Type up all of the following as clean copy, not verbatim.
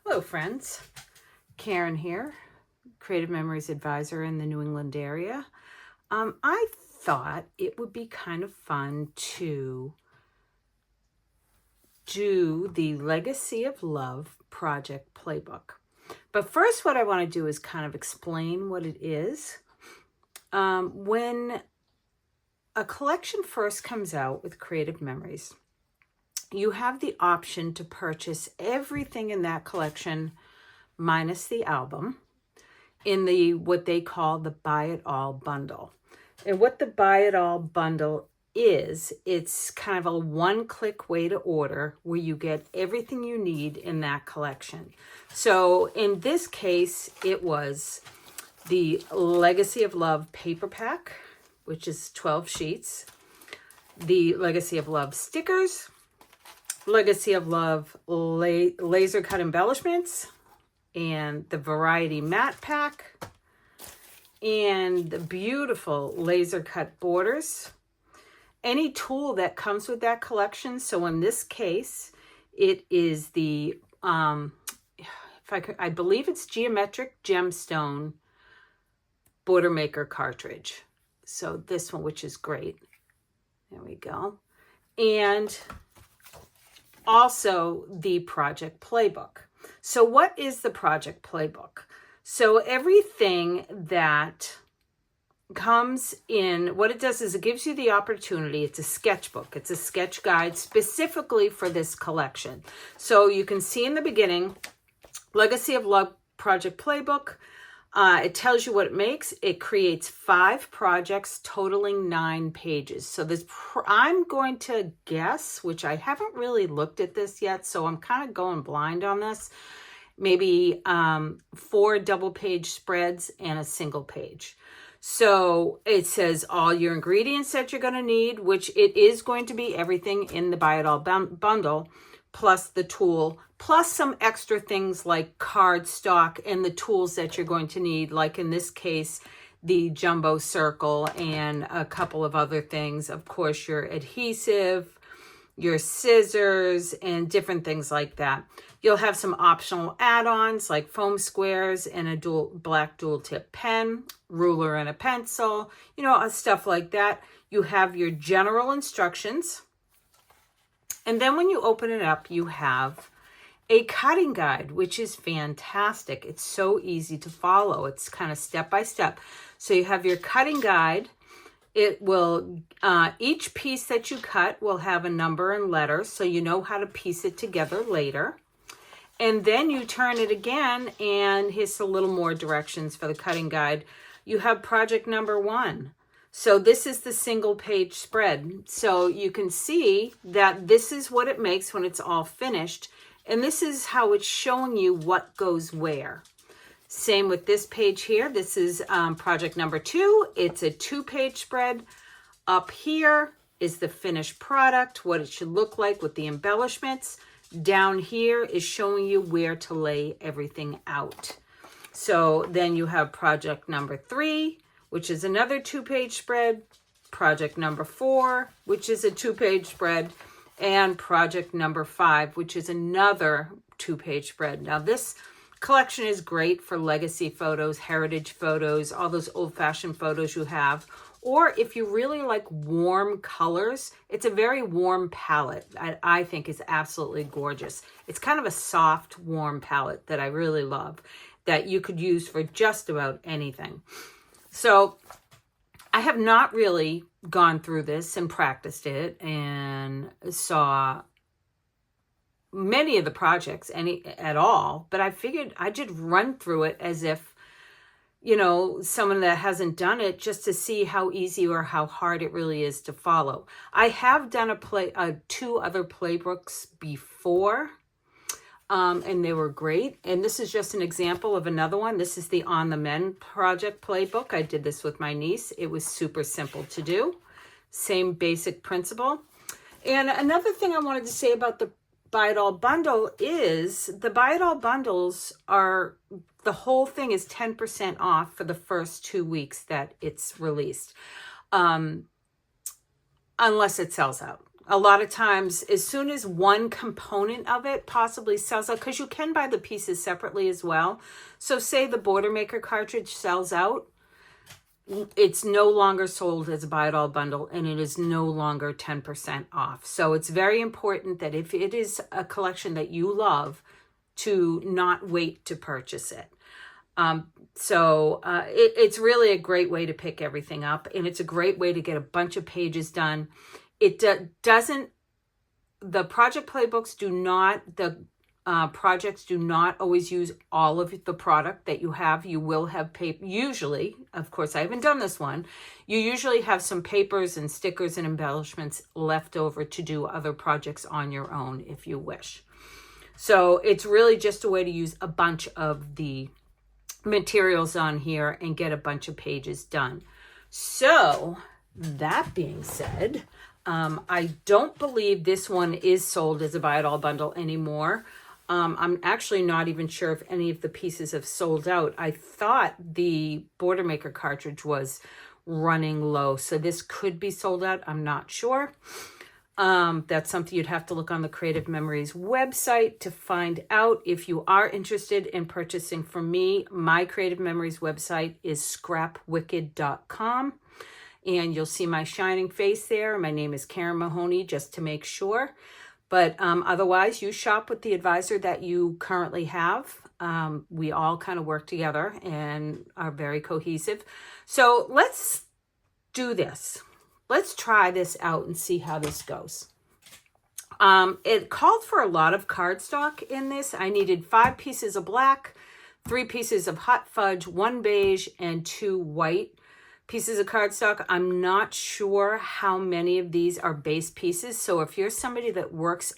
Hello friends, Karen here, Creative Memories Advisor in the New England area. I thought it would be kind of fun to do the Legacy of Love project playbook. But first what I want to do is kind of explain what it is. When a collection first comes out with Creative Memories, you have the option to purchase everything in that collection minus the album in the what they call the Buy It All bundle. And what the Buy It All bundle is, it's kind of a one-click way to order where you get everything you need in that collection. So in this case, it was the Legacy of Love paper pack, which is 12 sheets, the Legacy of Love stickers, Legacy of Love laser cut embellishments, and the Variety Matte Pack, and the beautiful laser cut borders. Any tool that comes with that collection. So in this case, it is the, I believe it's Geometric Gemstone Border Maker cartridge. So this one, which is great. There we go. And also the project playbook. So what is the project playbook? So everything that comes in, what it does is it gives you the opportunity. It's a sketchbook. It's a sketch guide specifically for this collection. So you can see in the beginning, Legacy of Love project playbook. It tells you what it makes. It creates 5 projects totaling 9 pages. So this, I'm going to guess, which I haven't really looked at this yet, so I'm kind of going blind on this. Maybe 4 double page spreads and a single page. So it says all your ingredients that you're going to need, which it is going to be everything in the Buy It All bundle, plus the tool, plus some extra things like cardstock and the tools that you're going to need, like in this case, the jumbo circle and a couple of other things. Of course, your adhesive, your scissors, and different things like that. You'll have some optional add-ons like foam squares and a black dual tip pen, ruler and a pencil, stuff like that. You have your general instructions. And then when you open it up, you have a cutting guide, which is fantastic. It's so easy to follow. It's kind of step by step. So you have your cutting guide. It will, each piece that you cut will have a number and letter, so you know how to piece it together later. And then you turn it again, and here's a little more directions for the cutting guide. You have project number 1. So this is the single page spread. So you can see that this is what it makes when it's all finished. And this is how it's showing you what goes where. Same with this page here. This is project number 2. It's a 2-page spread. Up here is the finished product, what it should look like with the embellishments. Down here is showing you where to lay everything out. So then you have project number 3, which is another 2-page spread, project number 4, which is a 2-page spread, and project number 5, which is another 2-page spread. Now this collection is great for legacy photos, heritage photos, all those old-fashioned photos you have. Or if you really like warm colors, it's a very warm palette. I think is absolutely gorgeous. It's kind of a soft, warm palette that I really love, that you could use for just about anything. So I have not really gone through this and practiced it and saw many of the projects at all, but I figured I did run through it as if, someone that hasn't done it, just to see how easy or how hard it really is to follow. I have done 2 other playbooks before, and they were great. And this is just an example of another one. This is the On the Mend project playbook. I did this with my niece. It was super simple to do. Same basic principle. And another thing I wanted to say about the Buy It All bundle is the Buy It All bundles are, the whole thing is 10% off for the first 2 weeks that it's released. Unless it sells out. a lot of times, as soon as one component of it possibly sells out, because you can buy the pieces separately as well. So say the Border Maker cartridge sells out, it's no longer sold as a buy it all bundle, and it is no longer 10% off. So it's very important that if it is a collection that you love, to not wait to purchase it. It's really a great way to pick everything up, and it's a great way to get a bunch of pages done. It doesn't, the project playbooks do not, projects do not always use all of the product that you have. You will have paper, usually, of course, I haven't done this one. You usually have some papers and stickers and embellishments left over to do other projects on your own if you wish. So it's really just a way to use a bunch of the materials on here and get a bunch of pages done. So that being said, I don't believe this one is sold as a buy it all bundle anymore. I'm actually not even sure if any of the pieces have sold out. I thought the Border Maker cartridge was running low, so this could be sold out. I'm not sure. That's something you'd have to look on the Creative Memories website to find out. If you are interested in purchasing from me, my Creative Memories website is scrapwicked.com, and you'll see my shining face there. My name is Karen Mahoney, just to make sure. But otherwise, you shop with the advisor that you currently have. We all kind of work together and are very cohesive. So let's do this. Let's try this out and see how this goes. It called for a lot of cardstock in this. I needed 5 pieces of black, 3 pieces of hot fudge, 1 beige, and 2 white pieces of cardstock. I'm not sure how many of these are base pieces. So if you're somebody that works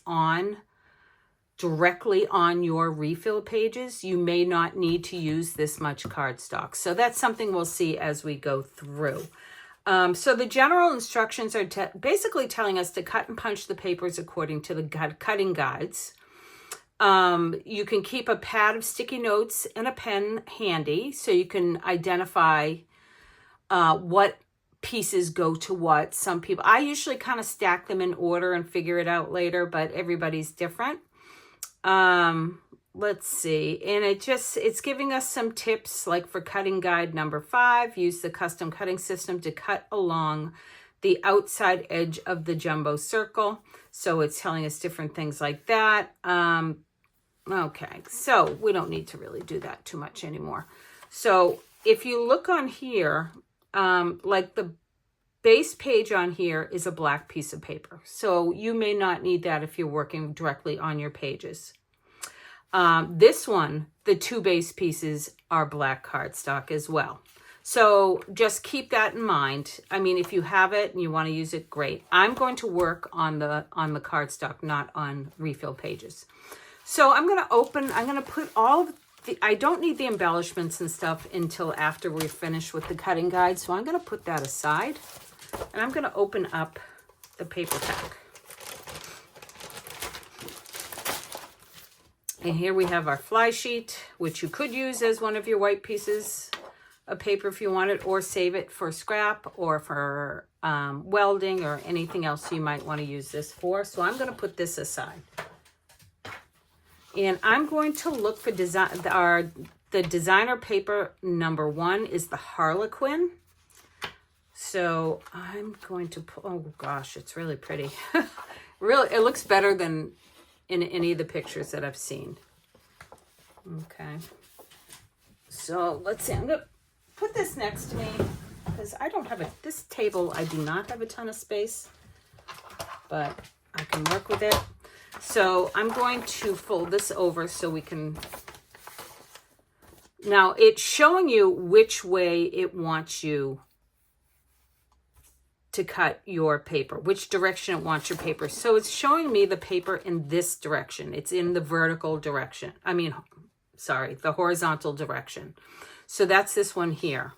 directly on your refill pages, you may not need to use this much cardstock. So that's something we'll see as we go through. So the general instructions are basically telling us to cut and punch the papers according to the cutting guides. You can keep a pad of sticky notes and a pen handy so you can identify what pieces go to what. Some people, I usually kind of stack them in order and figure it out later, but everybody's different. Let's see. And it's giving us some tips, like for cutting guide number 5, use the custom cutting system to cut along the outside edge of the jumbo circle. So it's telling us different things like that. Okay, so we don't need to really do that too much anymore. So if you look on here, like the base page on here is a black piece of paper. So you may not need that if you're working directly on your pages. This one, the 2 base pieces are black cardstock as well. So just keep that in mind. I mean, if you have it and you want to use it, great. I'm going to work on the cardstock, not on refill pages. So I'm going to put all of I don't need the embellishments and stuff until after we're finished with the cutting guide. So I'm going to put that aside, and I'm going to open up the paper pack. And here we have our fly sheet, which you could use as one of your white pieces of paper if you wanted, or save it for scrap or for welding or anything else you might want to use this for. So I'm going to put this aside. And I'm going to look for the designer paper number 1 is the Harlequin. So I'm going to put, oh gosh, it's really pretty. Really, it looks better than in any of the pictures that I've seen. Okay. So let's see, I'm going to put this next to me because I don't have this table, I do not have a ton of space, but I can work with it. So I'm going to fold this over so we can, now it's showing you which way it wants you to cut your paper, which direction it wants your paper. So it's showing me the paper in this direction. It's in the vertical direction. The horizontal direction. So that's this one here.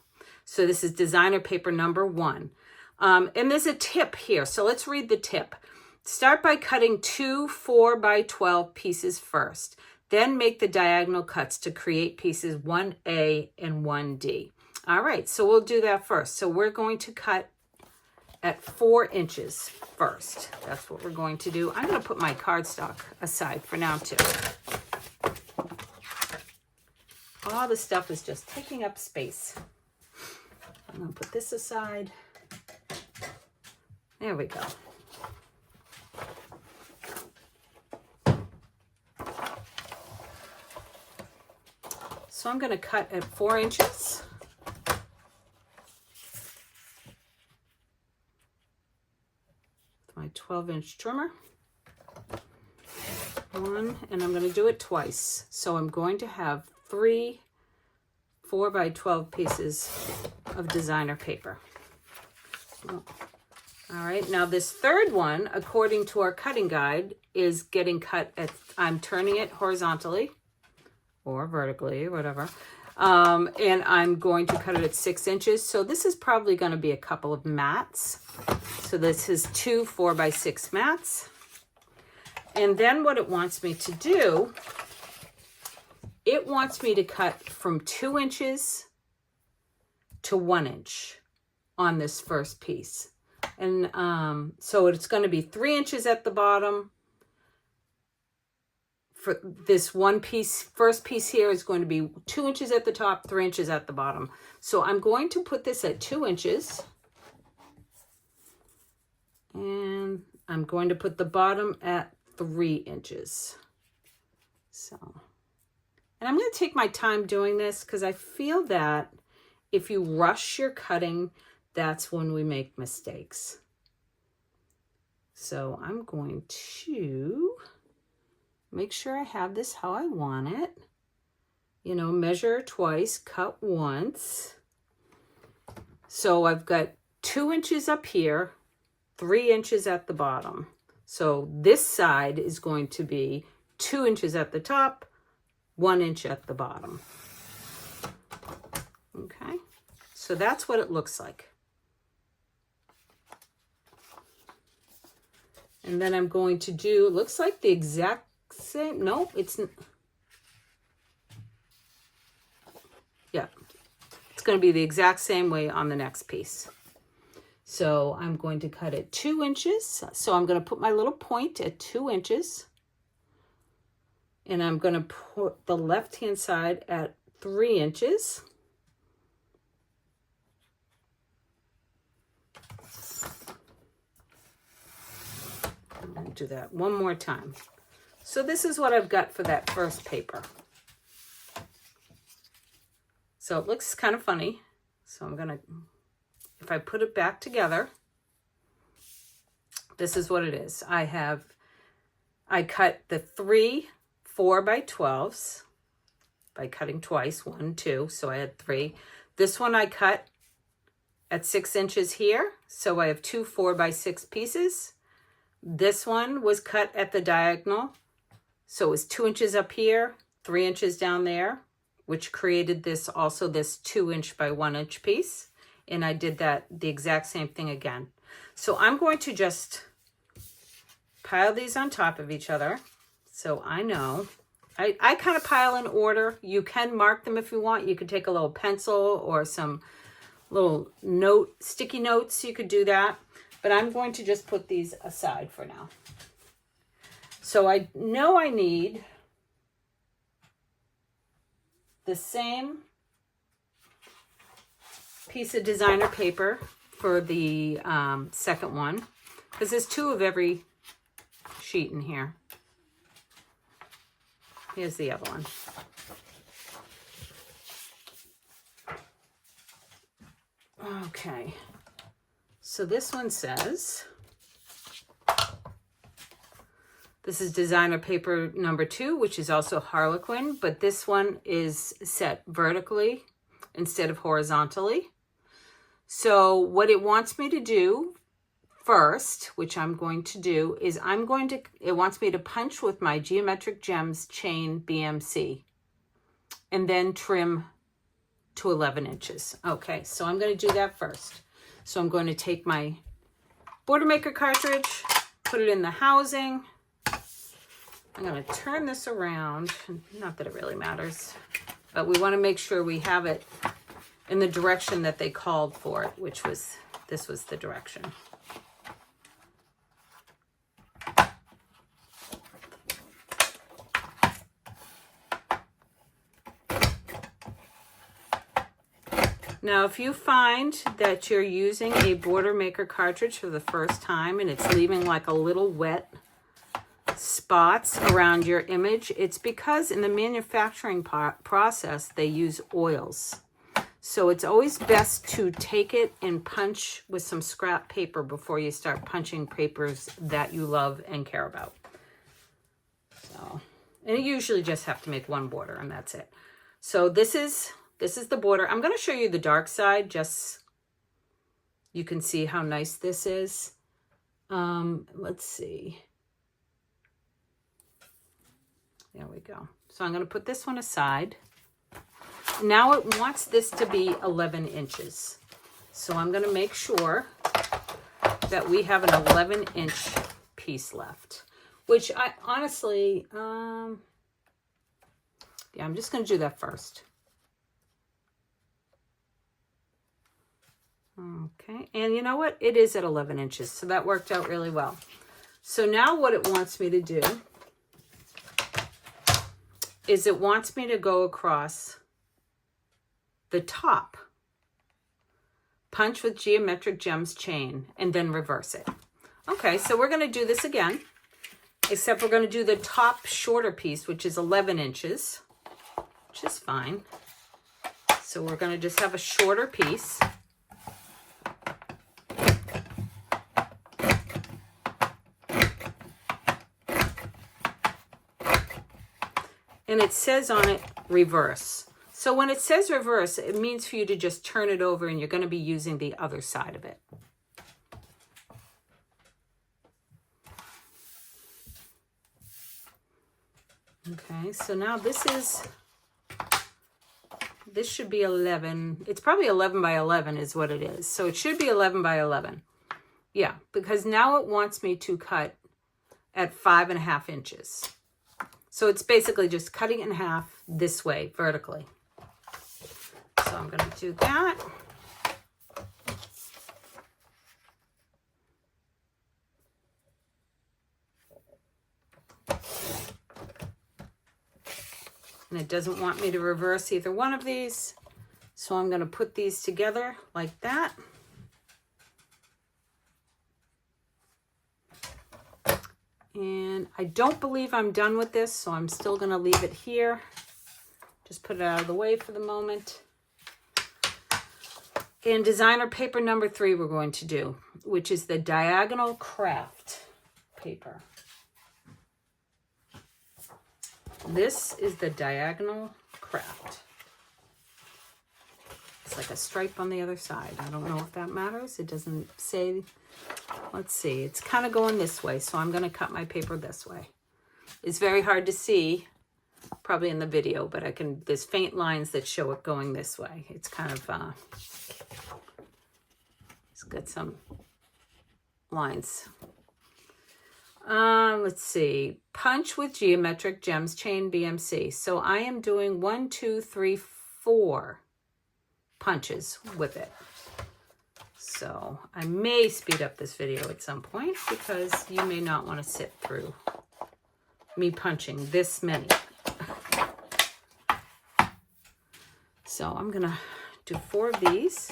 So this is designer paper number 1. And there's a tip here. So let's read the tip. Start by cutting 2 4x12 pieces first. Then make the diagonal cuts to create pieces 1A and 1D. All right, so we'll do that first. So we're going to cut at 4 inches first. That's what we're going to do. I'm going to put my cardstock aside for now too. All the stuff is just taking up space. I'm going to put this aside. There we go. So I'm going to cut at 4 inches. With my 12-inch trimmer. One, and I'm going to do it twice. So I'm going to have 3 4 by 12 pieces of designer paper. All right, now this third one, according to our cutting guide, is getting cut at, I'm turning it horizontally or vertically, whatever. And I'm going to cut it at 6 inches. So this is probably going to be a couple of mats. So this is 2 4 by 6 mats. And then what it wants me to do, it wants me to cut from 2 inches to 1 inch on this first piece. And so it's going to be 3 inches at the bottom. For this one piece, first piece here is going to be 2 inches at the top, 3 inches at the bottom. So I'm going to put this at 2 inches. And I'm going to put the bottom at 3 inches. So, and I'm going to take my time doing this because I feel that if you rush your cutting, that's when we make mistakes. So I'm going to make sure I have this how I want it. You know, measure twice, cut once. So I've got 2 inches up here, 3 inches at the bottom. So this side is going to be 2 inches at the top, 1 inch at the bottom. Okay, so that's what it looks like. And then I'm going to do, it looks like the exact same, no, it's, yeah, it's going to be the exact same way on the next piece. So I'm going to cut it 2 inches. So I'm going to put my little point at 2 inches. And I'm going to put the left-hand side at 3 inches. I'm going to do that one more time. So this is what I've got for that first paper. So it looks kind of funny. So I'm going to, if I put it back together, this is what it is. I cut the 3 4 by 12s by cutting twice, 1, 2, so I had 3. This one I cut at 6 inches here, so I have 2 4 by 6 pieces. This one was cut at the diagonal, so it was 2 inches up here, 3 inches down there, which created this, also this 2 inch by 1 inch piece. And I did that, the exact same thing again. So I'm going to just pile these on top of each other. So I know, I kind of pile in order. You can mark them if you want. You could take a little pencil or some little sticky notes. You could do that. But I'm going to just put these aside for now. So I know I need the same piece of designer paper for the second one, because there's 2 of every sheet in here. Here's the other one. Okay, so this one says, this is designer paper number 2, which is also Harlequin, but this one is set vertically instead of horizontally. So what it wants me to do first, which I'm going to do, is it wants me to punch with my Geometric Gems chain BMC and then trim to 11 inches. Okay, so I'm going to do that first. So I'm going to take my Border Maker cartridge, put it in the housing. I'm going to turn this around. Not that it really matters, but we want to make sure we have it in the direction that they called for it, which was, this was the direction. Now, if you find that you're using a Border Maker cartridge for the first time and it's leaving like a little wet spots around your image, it's because in the manufacturing process, they use oils. So it's always best to take it and punch with some scrap paper before you start punching papers that you love and care about. So, and you usually just have to make one border and that's it. So this is the border. I'm going to show you the dark side, just you can see how nice this is. Let's see. There we go. So I'm going to put this one aside. Now it wants this to be 11 inches. So I'm going to make sure that we have an 11-inch piece left, which I honestly, yeah, I'm just going to do that first. Okay, and you know what? It is at 11 inches, so that worked out really well. So now what it wants me to do is it wants me to go across the top, punch with geometric gems chain, and then reverse it. Okay, so we're going to do this again, except we're going to do the top shorter piece, which is 11 inches, which is fine. So we're going to just have a shorter piece. And it says on it, reverse. So when it says reverse, it means for you to just turn it over and you're going to be using the other side of it. Okay, so now this should be 11. It's probably 11 by 11 is what it is. So it should be 11 by 11. Yeah, because now it wants me to cut at 5.5 inches. So it's basically just cutting it in half this way, vertically. So I'm going to do that. And it doesn't want me to reverse either one of these. So I'm going to put these together like that. And I don't believe I'm done with this, so I'm still going to leave it here. Just put it out of the way for the moment. And designer paper number 3 we're going to do, which is the diagonal craft paper. This is the diagonal craft. It's like a stripe on the other side. I don't know if that matters. It doesn't say. Let's see. It's kind of going this way, so I'm going to cut my paper this way. It's very hard to see, probably in the video, but there's faint lines that show it going this way. It's kind of, it's got some lines. Let's see. Punch with geometric gems chain BMC. So I am doing 1, 2, 3, 4 punches with it. So I may speed up this video at some point because you may not want to sit through me punching this many. So I'm going to do 4 of these.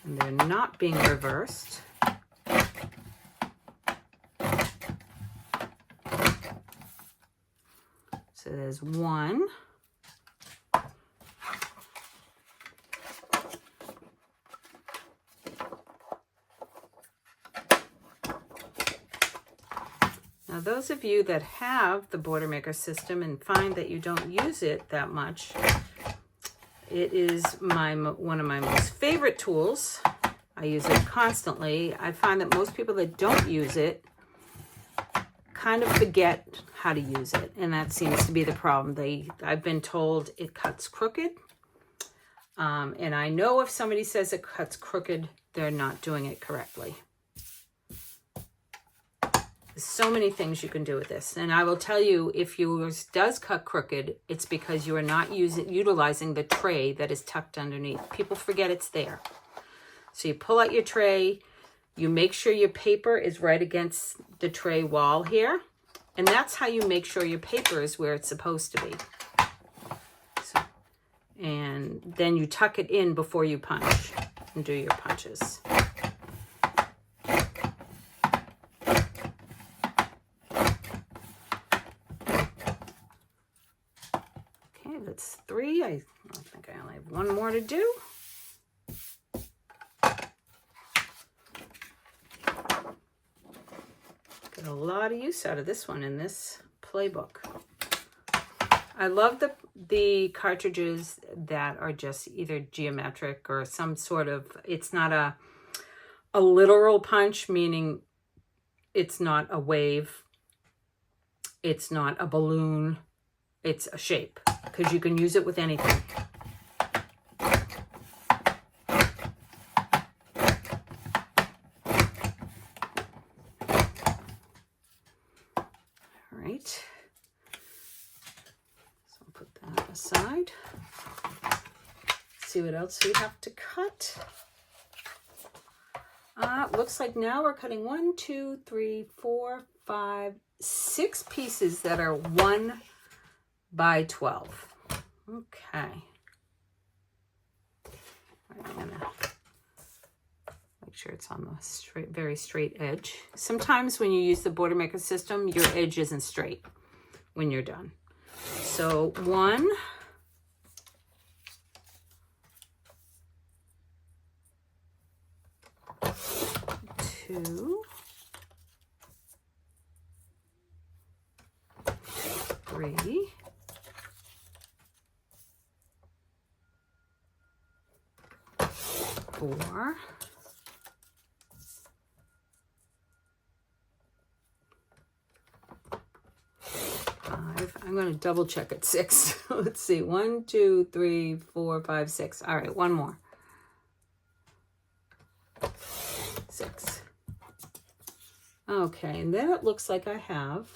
And they're not being reversed. So there's 1. Now, those of you that have the Border Maker system and find that you don't use it that much, it is one of my most favorite tools. I use it constantly. I find that most people that don't use it kind of forget how to use it, and that seems to be the problem. I've been told it cuts crooked, and I know if somebody says it cuts crooked, they're not doing it correctly. There's so many things you can do with this, and I will tell you, if yours does cut crooked, it's because you are not utilizing the tray that is tucked underneath. People forget it's there. So you pull out your tray, you make sure your paper is right against the tray wall here, and that's how you make sure your paper is where it's supposed to be. And then you tuck it in before you punch and do your punches. Okay, that's 3. I think I only have 1 more to do. Get a lot of use out of this one in this playbook. I love the cartridges that are just either geometric or some sort of, it's not a literal punch, meaning it's not a wave, it's not a balloon, it's a shape, because you can use it with anything. All right. Aside. See what else we have to cut. Looks like now we're cutting 1, 2, 3, 4, 5, 6 pieces that are 1 by 12. Okay. I'm gonna make sure it's on the very straight edge. Sometimes when you use the border maker system, your edge isn't straight when you're done. So 1, 2, 3, 4, 5. I'm going to double check at 6. Let's see. 1, 2, 3, 4, 5, 6. All right, 1 more. 6. Okay, and then it looks like I have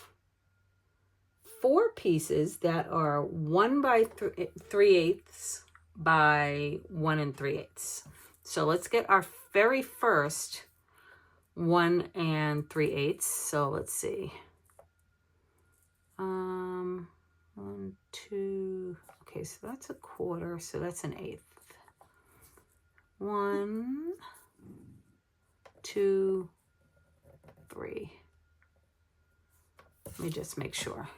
4 pieces that are 1 by 3/8 by 1 3/8. So let's get our very first 1 3/8. So let's see. 1, 2. Okay, so that's a 1/4. So that's an 1/8. 1, 2, 3. Let me just make sure.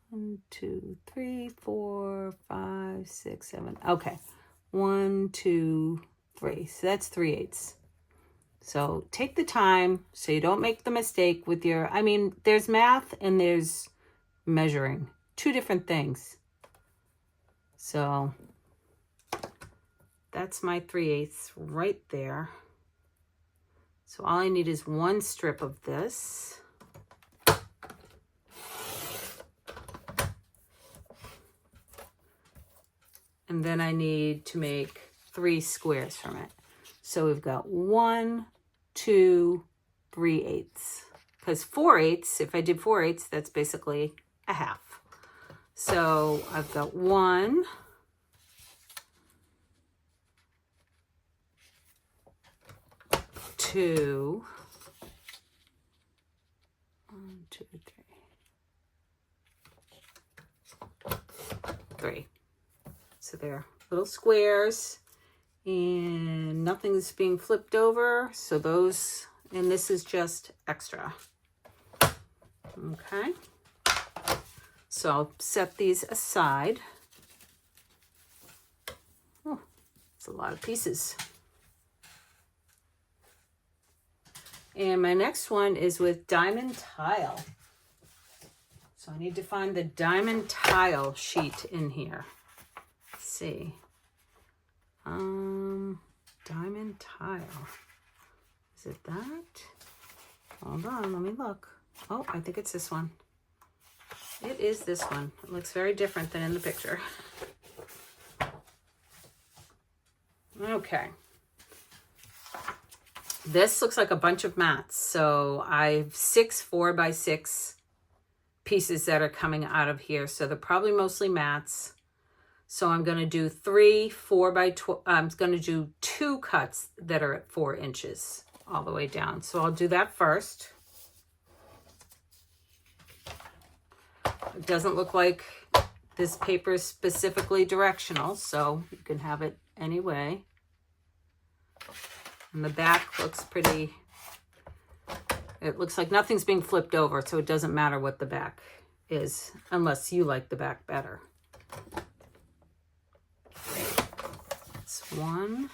1, 2, 3, 4, 5, 6, 7. Okay. 1, 2, 3. So that's 3/8. So take the time so you don't make the mistake with your, I mean, there's math and there's measuring. 2 different things. So that's my 3/8 right there. So all I need is 1 strip of this. And then I need to make 3 squares from it. So we've got 1, 2, 3/8. Because 4/8, if I did 4/8, that's basically a half. So I've got 1, 2, 1, 2, 3. So they're little squares and nothing's being flipped over. So those, and this is just extra. Okay. So I'll set these aside. Oh, it's a lot of pieces. And my next one is with diamond tile. So I need to find the diamond tile sheet in here. Let's see. Diamond tile. Is it that? Hold on, let me look. Oh, I think it's this one. It is this one. It looks very different than in the picture. Okay. This looks like a bunch of mats. So I have 6 4x6 pieces that are coming out of here. So they're probably mostly mats. So I'm going to do 3 4x12. I'm going to do 2 cuts that are at 4 inches all the way down. So I'll do that first. It doesn't look like This paper is specifically directional, so you can have it any way. And the back looks pretty, it looks like nothing's being flipped over, so it doesn't matter what the back is, unless you like the back better. That's one.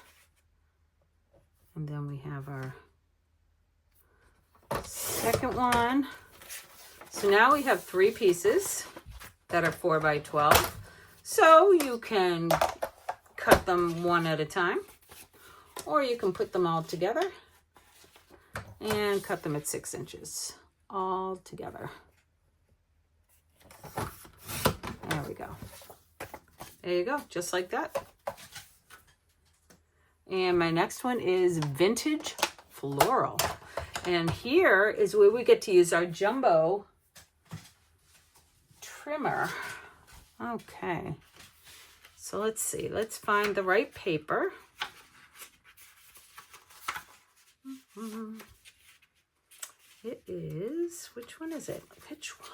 And then we have our second one. So now we have 3 pieces that are 4 by 12. So you can cut them one at a time, or you can put them all together and cut them at 6 inches all together. There we go. There you go, just like that. And my next one is Vintage Floral. And here is where we get to use our jumbo trimmer. Okay, so let's see. Let's find the right paper. It is, which one is it? Which one?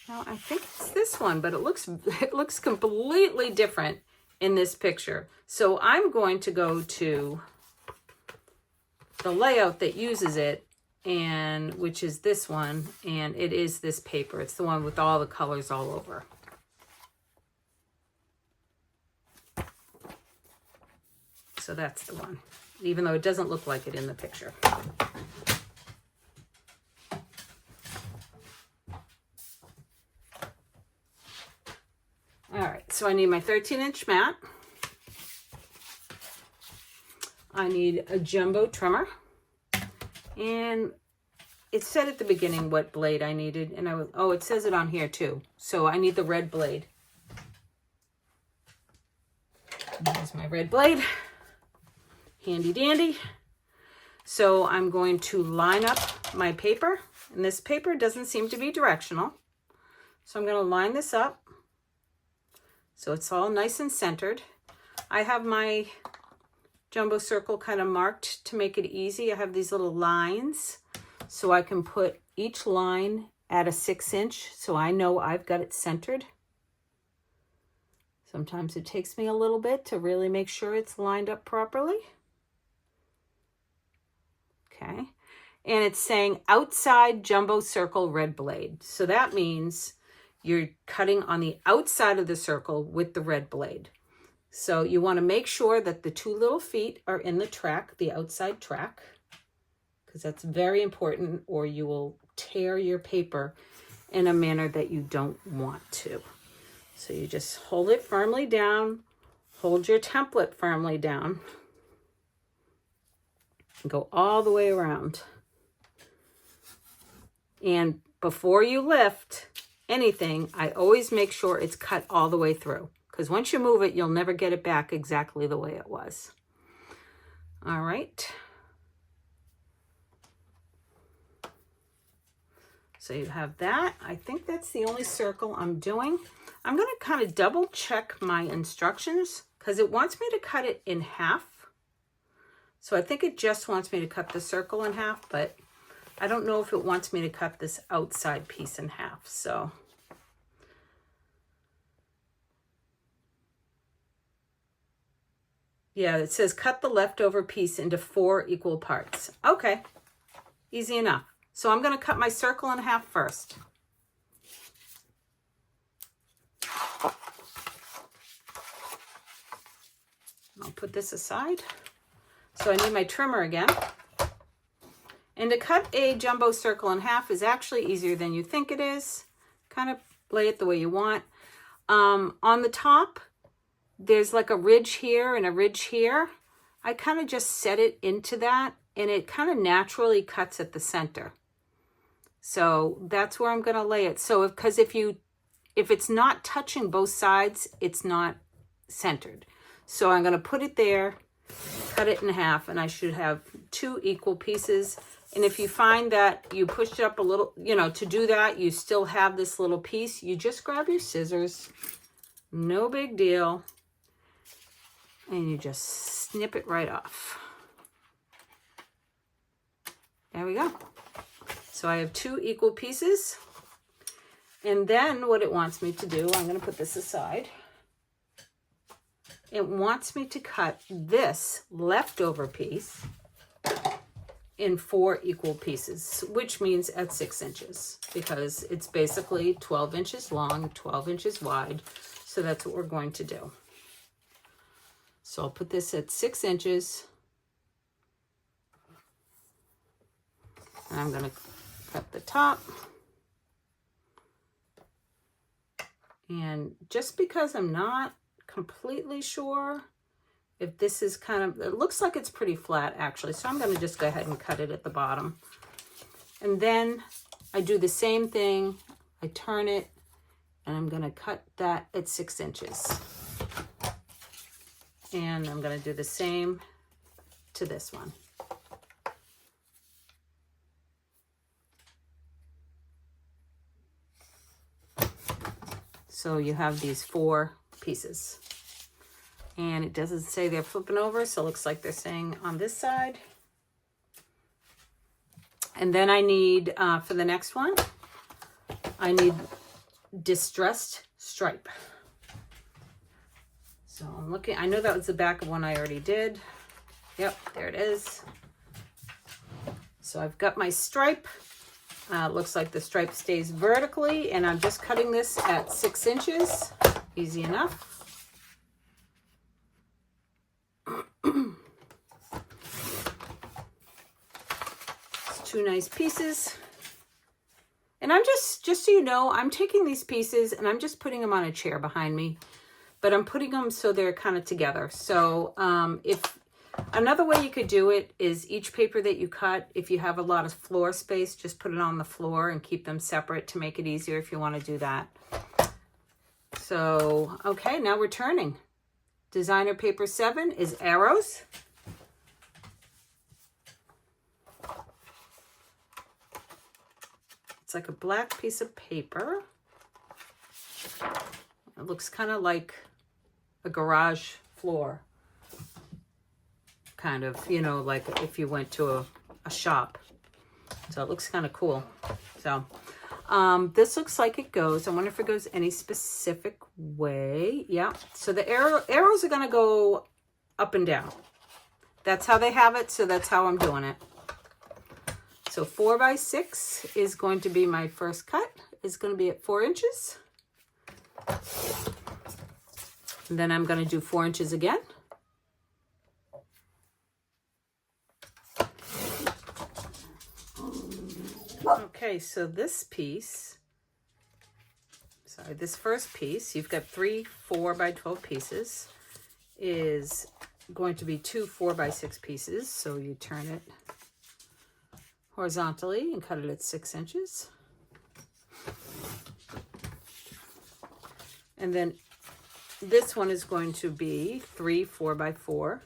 No, I think it's this one, but it looks completely different in this picture. So I'm going to go to the layout that uses it, and which is this one, and it is this paper. It's the one with all the colors all over. So that's the one, even though it doesn't look like it in the picture. All right, so I need my 13-inch mat. I need a jumbo trimmer. And it said at the beginning what blade I needed, and oh, it says it on here too. So I need the red blade. There's my red blade. Handy dandy. So I'm going to line up my paper, and this paper doesn't seem to be directional. So I'm going to line this up so it's all nice and centered. I have my jumbo circle kind of marked to make it easy. I have these little lines so I can put each line at a 6-inch so I know I've got it centered. Sometimes it takes me a little bit to really make sure it's lined up properly. Okay, and it's saying outside jumbo circle red blade. So that means you're cutting on the outside of the circle with the red blade. So you want to make sure that the 2 little feet are in the track, the outside track, because that's very important, or you will tear your paper in a manner that you don't want to. So you just hold it firmly down, hold your template firmly down, and go all the way around. And before you lift anything, I always make sure it's cut all the way through, because once you move it, you'll never get it back exactly the way it was. All right. So you have that. I think that's the only circle I'm doing. I'm going to kind of double check my instructions because it wants me to cut it in half. So I think it just wants me to cut the circle in half, but I don't know if it wants me to cut this outside piece in half. So yeah, it says cut the leftover piece into 4 equal parts. Okay, easy enough. So I'm going to cut my circle in half first. I'll put this aside. So I need my trimmer again. And to cut a jumbo circle in half is actually easier than you think it is. Kind of lay it the way you want. On the top, there's like a ridge here and a ridge here. I kind of just set it into that, and it kind of naturally cuts at the center. So that's where I'm going to lay it. So because if it's not touching both sides, it's not centered. So I'm going to put it there, cut it in half, and I should have 2 equal pieces. And if you find that you pushed it up a little, to do that, you still have this little piece, you just grab your scissors, no big deal, and you just snip it right off. There we go. So I have 2 equal pieces, And then what it wants me to do, I'm going to put this aside. It wants me to cut this leftover piece in 4 equal pieces, which means at 6 inches, because it's basically 12 inches long, 12 inches wide. So that's what we're going to do. So I'll put this at 6 inches. And I'm going to cut the top. And just because I'm not completely sure if this is kind of, it looks like it's pretty flat actually. So I'm going to just go ahead and cut it at the bottom. And then I do the same thing. I turn it and I'm going to cut that at 6 inches. And I'm going to do the same to this one. So you have these 4 pieces. And it doesn't say they're flipping over, so it looks like they're saying on this side. And then I need, for the next one, I need distressed stripe. So I'm looking, I know that was the back of one I already did. Yep, there it is. So I've got my stripe. Looks like the stripe stays vertically, and I'm just cutting this at 6 inches. Easy enough. It's 2 nice pieces. And I'm just so you know, I'm taking these pieces and I'm just putting them on a chair behind me, but I'm putting them so they're kind of together. So if another way you could do it is each paper that you cut, if you have a lot of floor space, just put it on the floor and keep them separate to make it easier if you want to do that. So, okay, now we're turning. Designer paper 7 is arrows. It's like a black piece of paper. It looks kind of like a garage floor. Kind of, you know, like if you went to a shop. So it looks kind of cool. So this looks like it goes. I wonder if it goes any specific way. Yeah. So the arrows are going to go up and down. That's how they have it. So that's how I'm doing it. So 4 by 6 is going to be my first cut. It's going to be at 4 inches. And then I'm going to do 4 inches again. Okay, so this piece, this first piece, you've got 3 4 by 12 pieces, is going to be 2 4 by 6 pieces. So you turn it horizontally and cut it at 6 inches. And then this one is going to be 3 4 by 4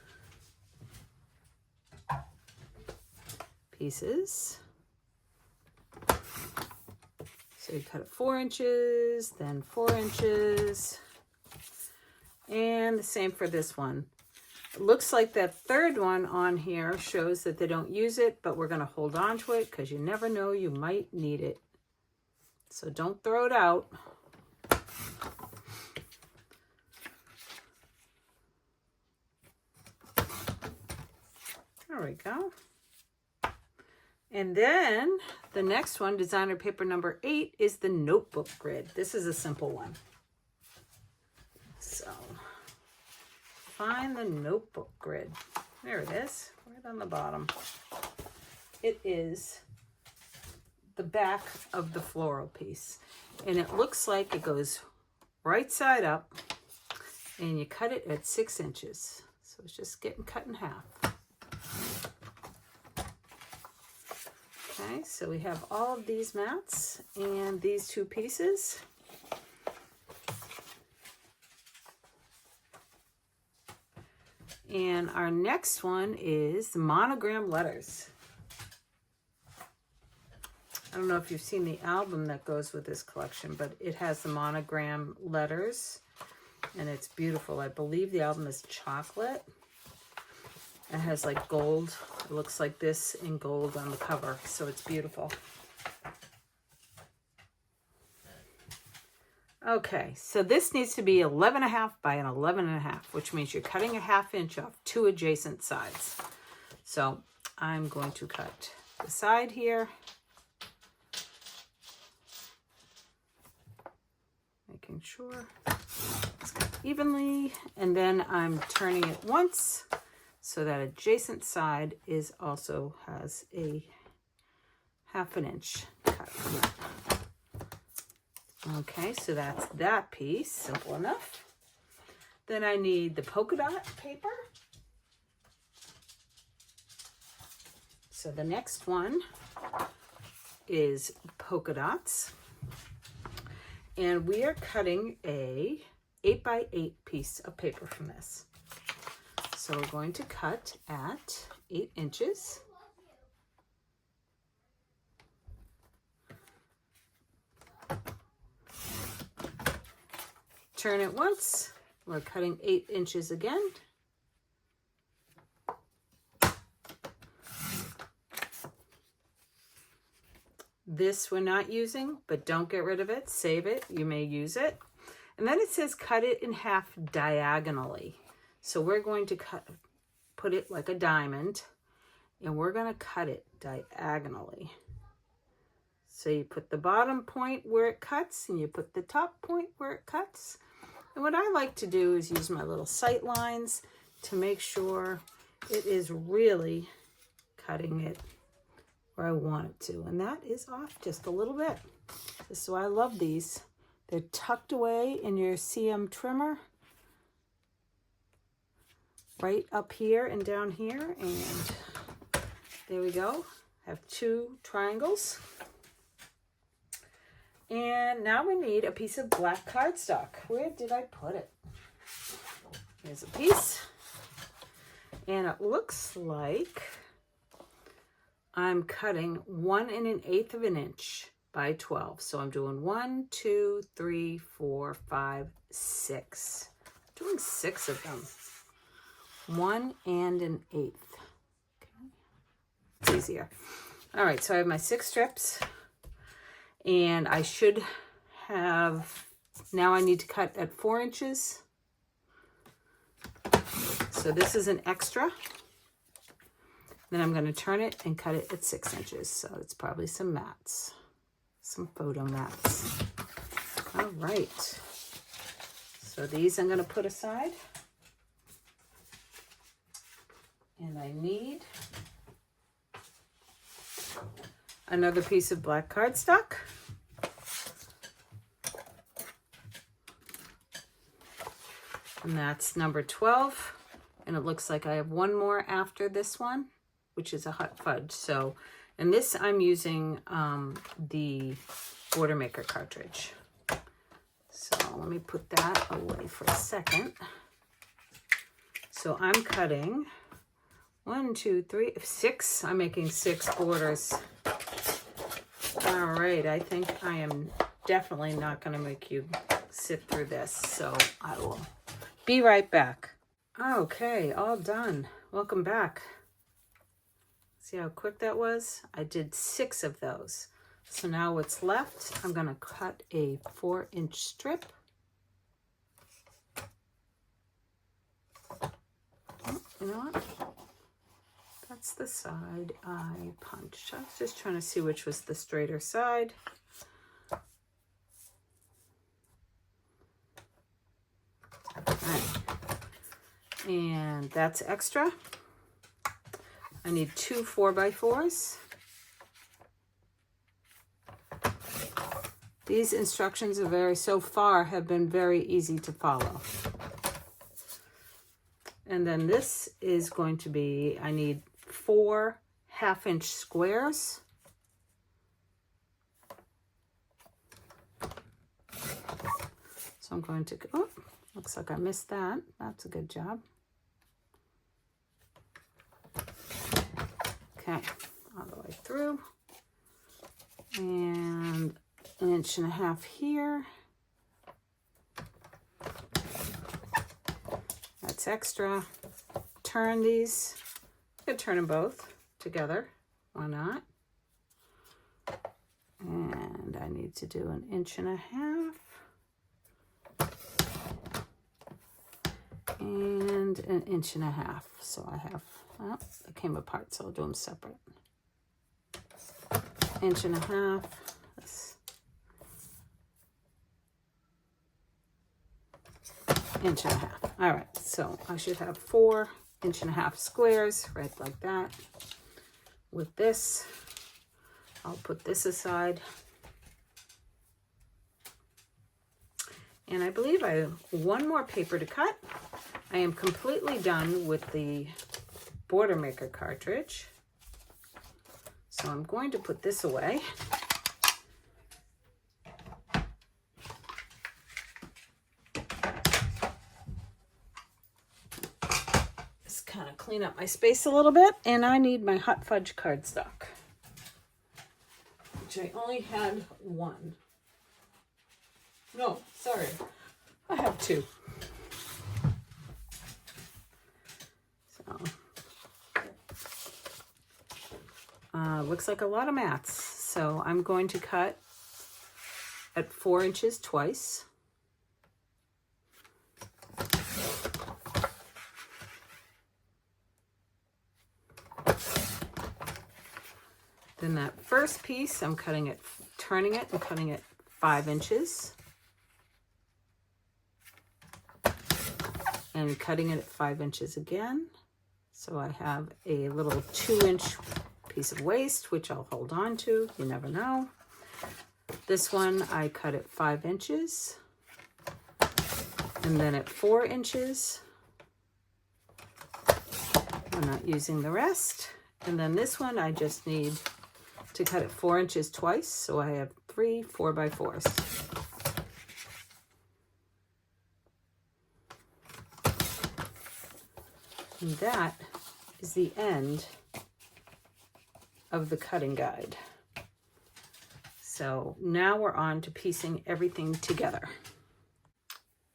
pieces. So you cut it 4 inches, then 4 inches, and the same for this one. It looks like that third one on here shows that they don't use it, but we're going to hold on to it because you never know, you might need it. So don't throw it out. There we go. And then the next one, designer paper number 8, is the notebook grid. This is a simple one. So find the notebook grid. There it is, right on the bottom. It is the back of the floral piece. And it looks like it goes right side up, and you cut it at 6 inches. So it's just getting cut in half. Okay, so we have all of these mats and these 2 pieces. And our next one is the monogram letters. I don't know if you've seen the album that goes with this collection, but it has the monogram letters and it's beautiful. I believe the album is chocolate. It has like gold. It looks like this in gold on the cover, so it's beautiful. Okay, so this needs to be 11.5 by an 11.5, which means you're cutting a 1/2 inch off 2 adjacent sides. So I'm going to cut the side here, making sure it's cut evenly, and then I'm turning it once so that adjacent side is also has a 1/2 inch cut from that. Okay, so that's that piece, simple enough. Then I need the polka dot paper. So the next one is polka dots. And we are cutting a 8 by 8 piece of paper from this. So we're going to cut at 8 inches. Turn it once. We're cutting 8 inches again. This we're not using, but don't get rid of it. Save it. You may use it. And then it says cut it in half diagonally. So we're going to put it like a diamond, and we're going to cut it diagonally. So you put the bottom point where it cuts, and you put the top point where it cuts. And what I like to do is use my little sight lines to make sure it is really cutting it where I want it to. And that is off just a little bit. This is why I love these. They're tucked away in your CM trimmer, right up here and down here. And there we go. I have 2 triangles. And now we need a piece of black cardstock. Where did I put it? Here's a piece. And it looks like I'm cutting 1 1/8 of an inch by 12. So I'm doing 1, 2, 3, 4, 5, 6. I'm doing 6 of them. 1 1/8. Okay. It's easier. All right, so I have my 6 strips. And I should have, now I need to cut at 4 inches. So this is an extra. Then I'm going to turn it and cut it at 6 inches. So it's probably some mats, some photo mats. All right. So these I'm going to put aside. And I need another piece of black cardstock. And that's number 12. And it looks like I have 1 more after this one, which is a hot fudge. So, and this I'm using the Border Maker cartridge. So let me put that away for a second. So I'm cutting 1, 2, 3, 6. I'm making 6 borders. All right, I think I am definitely not going to make you sit through this, so I will be right back. Okay, all done. Welcome back. See how quick that was? I did 6 of those. So now what's left, I'm going to cut a 4-inch strip. Oh, you know what? That's the side I punched. I was just trying to see which was the straighter side. All right. And that's extra. I need 2 4x4s. These instructions are so far have been very easy to follow. And then this is going to be, I need 4 1/2-inch squares. So I'm going to, oh, looks like I missed that. That's a good job. Okay, all the way through. And 1.5 inches here. That's extra. Turn these. I could turn them both together. Why not? And I need to do 1.5 inches. and 1.5 inches. So I have, well, it came apart, so I'll do them separate. 1.5 inches. This 1.5 inches. All right, so I should have 4.5 inch squares right like that. With this, I'll put this aside. And I believe I have one more paper to cut. I am completely done with the Border Maker cartridge. So I'm going to put this away. Just kind of clean up my space a little bit. And I need my Hot Fudge cardstock, which I only had one. No, sorry, I have 2. So, looks like a lot of mats. So I'm going to cut at 4 inches twice. Then that first piece, I'm cutting it, turning it and cutting it 5 inches. And cutting it at 5 inches again. So I have a little 2-inch piece of waste, which I'll hold on to, you never know. This one I cut at 5 inches. And then at 4 inches. I'm not using the rest. And then this one I just need to cut it 4 inches twice. So I have 3 4x4s. And that is the end of the cutting guide. So now we're on to piecing everything together.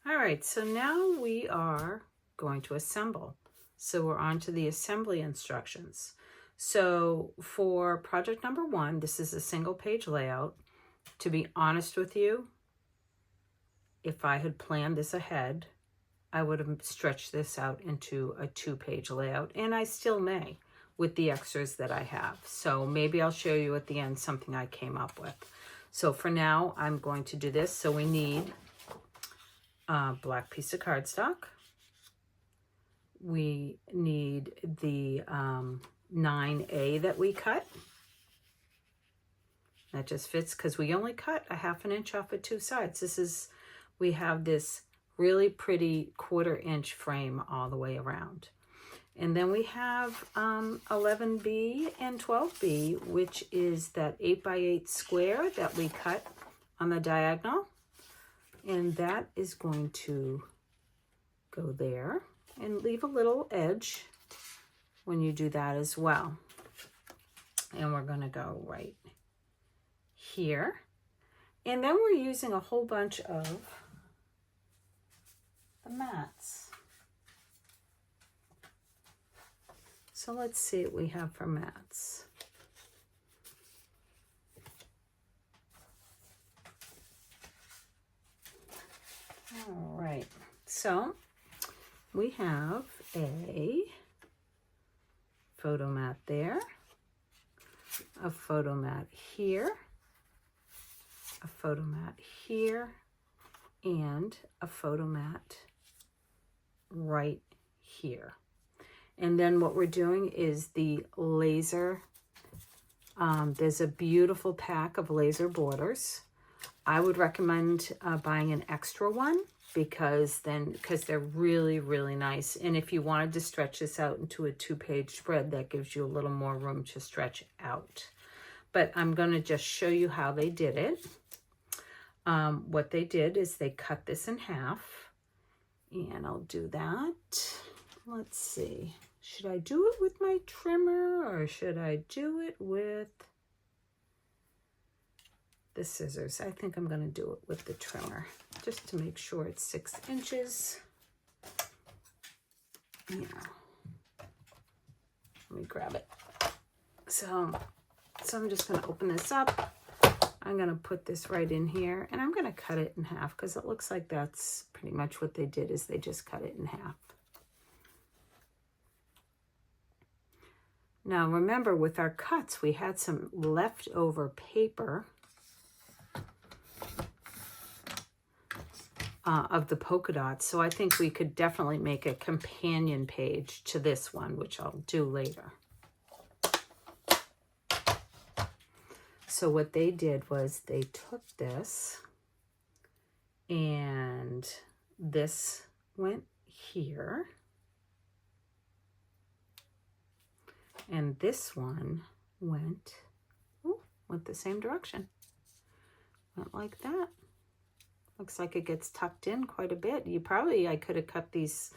All right, so now we are going to assemble. So we're on to the assembly instructions. So for project number 1, this is a single page layout. To be honest with you, if I had planned this ahead, I would have stretched this out into a 2-page layout, and I still may with the extras that I have. So maybe I'll show you at the end something I came up with. So for now, I'm going to do this. So we need a black piece of cardstock. We need the 9A that we cut. That just fits because we only cut a 1/2 inch off of 2 sides. We have this really pretty 1/4 inch frame all the way around. And then we have 11B and 12B, which is that 8x8 square that we cut on the diagonal. And that is going to go there and leave a little edge when you do that as well. And we're going to go right here. And then we're using a whole bunch of the mats. So let's see what we have for mats. All right, so we have a photo mat there, a photo mat here, a photo mat here, and a photo mat right here. And then what we're doing is the laser. There's a beautiful pack of laser borders. I would recommend buying an extra one because they're really, really nice. And if you wanted to stretch this out into a 2-page spread, that gives you a little more room to stretch out. But I'm going to just show you how they did it. What they did is they cut this in half, and I'll do that. Let's see. Should I do it with my trimmer or should I do it with the scissors? I think I'm going to do it with the trimmer just to make sure it's 6 inches. Yeah. Let me grab it. So I'm just going to open this up. I'm going to put this right in here and I'm going to cut it in half because it looks like that's pretty much what they did is they just cut it in half. Now remember, with our cuts, we had some leftover paper of the polka dots. So I think we could definitely make a companion page to this one, which I'll do later. So what they did was they took this, and this went here, and this one went the same direction. Went like that. Looks like it gets tucked in quite a bit. I could have cut these,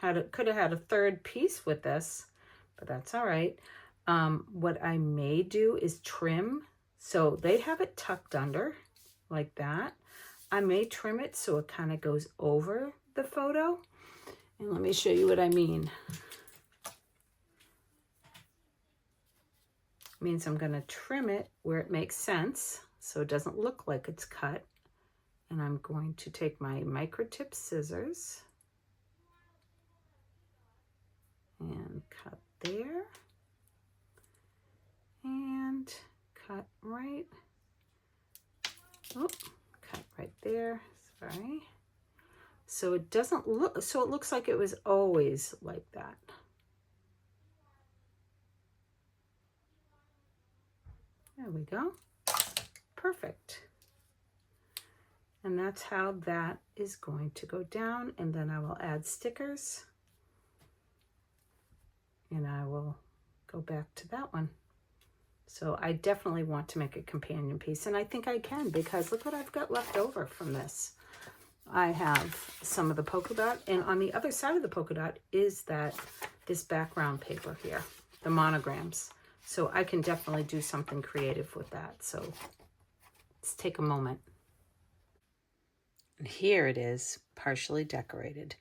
could have had a third piece with this, but that's all right. What I may do is trim. So they have it tucked under like that. I may trim it so it kind of goes over the photo. And let me show you what I mean. It means I'm going to trim it where it makes sense so it doesn't look like it's cut. And I'm going to take my microtip scissors and cut there and cut right, cut right there, sorry. So it doesn't look, so it looks like it was always like that. There we go, perfect. And that's how that is going to go down. And then I will add stickers and I will go back to that one. So I definitely want to make a companion piece, and I think I can, because look what I've got left over from this. I have some of the polka dot, and on the other side of the polka dot is this background paper here, the monograms. So I can definitely do something creative with that. So let's take a moment. And here it is, partially decorated.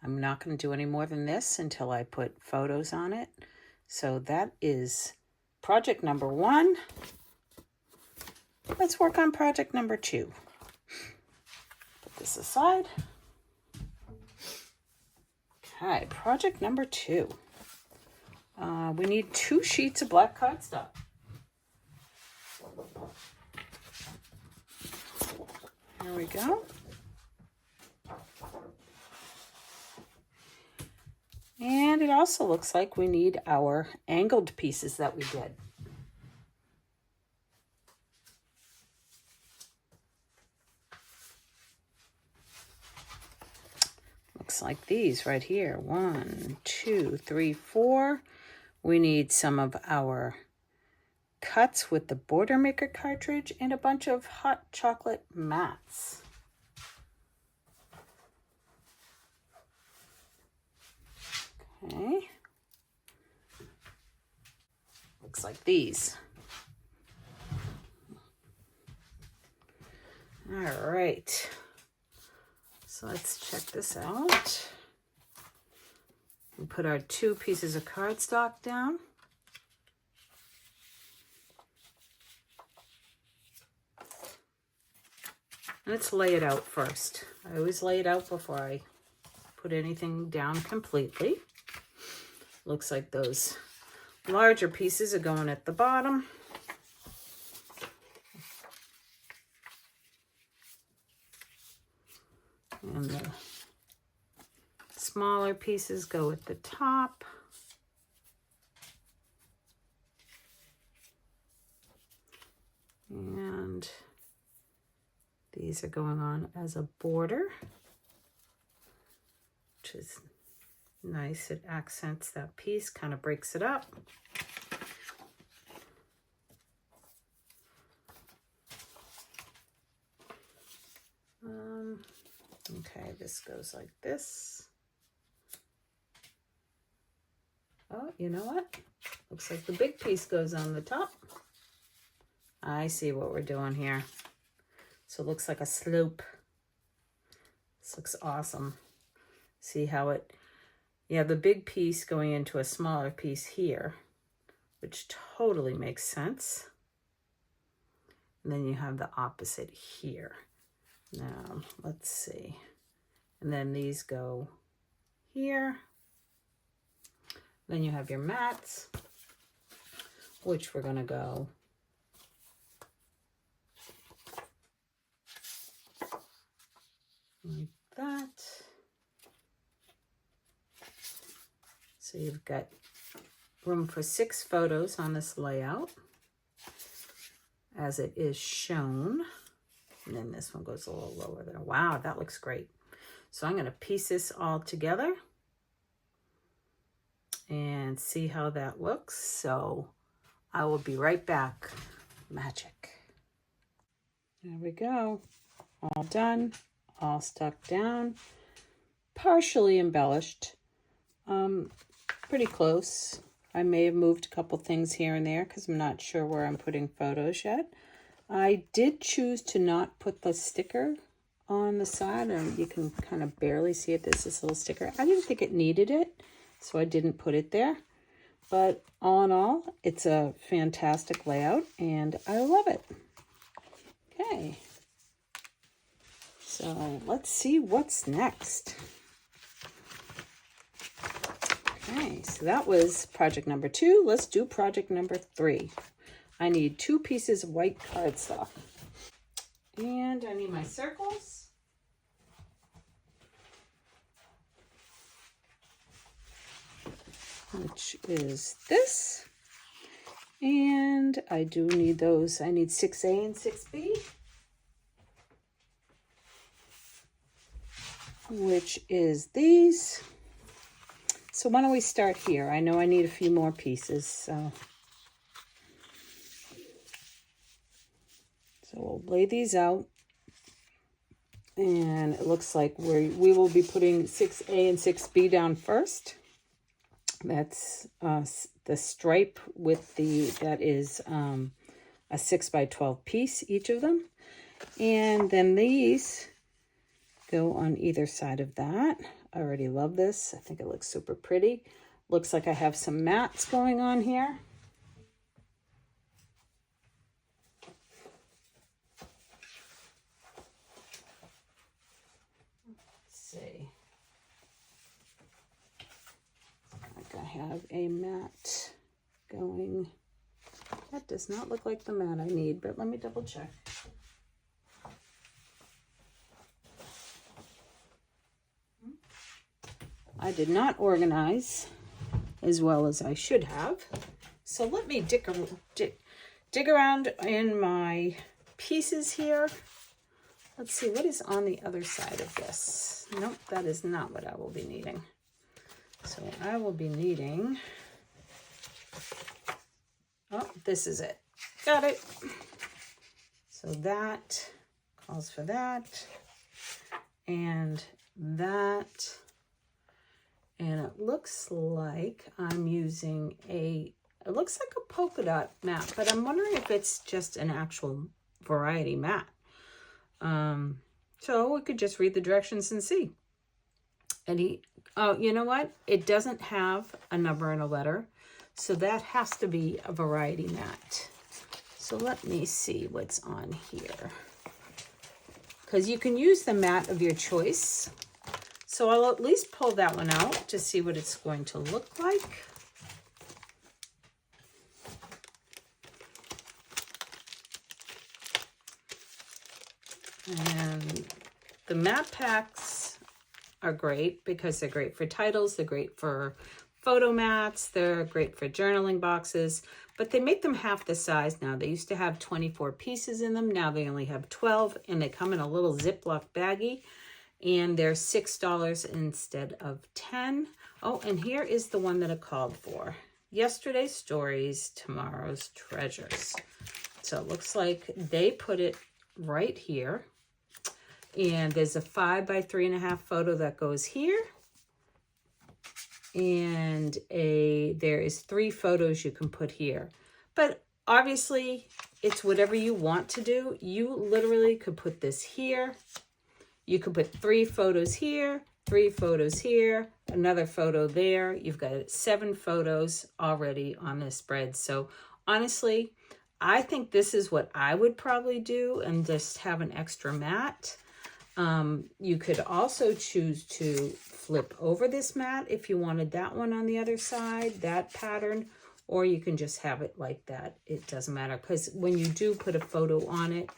I'm not going to do any more than this until I put photos on it. So that is project number 1. Let's work on project number 2. Put this aside. Okay, project number 2. We need 2 sheets of black cardstock. There we go. And it also looks like we need our angled pieces that we did. Looks like these right here. 1, 2, 3, 4. We need some of our cuts with the Border Maker cartridge and a bunch of hot chocolate mats. Okay. Looks like these. All right. So let's check this out. We put our 2 pieces of cardstock down. Let's lay it out first. I always lay it out before I put anything down completely. Looks like those larger pieces are going at the bottom. And the smaller pieces go at the top. And these are going on as a border, which is nice. It accents that piece, kind of breaks it up. Okay, this goes like this. Oh, you know what? Looks like the big piece goes on the top. I see what we're doing here. So it looks like a slope. This looks awesome. See how it, you have the big piece going into a smaller piece here, which totally makes sense. And then you have the opposite here. Now, let's see. And then these go here. Then you have your mats. which we're going to go like that. So you've got room for 6 photos on this layout as it is shown. And then this one goes a little lower there. Wow, that looks great. So I'm going to piece this all together and see how that looks. So I will be right back. Magic. There we go. All done. All stuck down. Partially embellished. Pretty close. I may have moved a couple things here and there because I'm not sure where I'm putting photos yet. I did choose to not put the sticker on the side, and you can kind of barely see it. There's this little sticker. I didn't think it needed it, so I didn't put it there. But all in all, it's a fantastic layout, and I love it. Okay. So let's see what's next. Okay, so that was project number 2. Let's do project number 3. I need 2 pieces of white cardstock. And I need my circles. Which is this. And I do need those. I need 6A and 6B. Which is these. So why don't we start here? I know I need a few more pieces, so we'll lay these out. And it looks like we will be putting 6A and 6B down first. That's the stripe with that is a 6 by 12 piece, each of them. And then these go on either side of that. I already love this. I think it looks super pretty. Looks like I have some mats going on here. Let's see. Like I have a mat going. That does not look like the mat I need, but let me double check. I did not organize as well as I should have. So let me dig around in my pieces here. Let's see, what is on the other side of this? Nope, that is not what I will be needing. So I will be needing, oh, this is it. Got it. So that calls for that. And that. And it looks like I'm using it looks like a polka dot mat, but I'm wondering if it's just an actual variety mat. So we could just read the directions and see. And oh, you know what? It doesn't have a number and a letter, so that has to be a variety mat. So let me see what's on here. Because you can use the mat of your choice. So I'll at least pull that one out to see what it's going to look like. And the mat packs are great because they're great for titles, they're great for photo mats, they're great for journaling boxes, but they make them half the size now. They used to have 24 pieces in them, now they only have 12, and they come in a little Ziploc baggie. And they're $6 instead of $10. Oh, and here is the one that I called for. Yesterday's stories, tomorrow's treasures. So it looks like they put it right here. And there's a 5 by 3.5 photo that goes here. And there is 3 photos you can put here. But obviously, it's whatever you want to do. You literally could put this here. You could put 3 photos here, 3 photos here, another photo there. You've got 7 photos already on this spread. So honestly, I think this is what I would probably do and just have an extra mat. You could also choose to flip over this mat if you wanted that one on the other side, that pattern, or you can just have it like that. It doesn't matter, because when you do put a photo on it,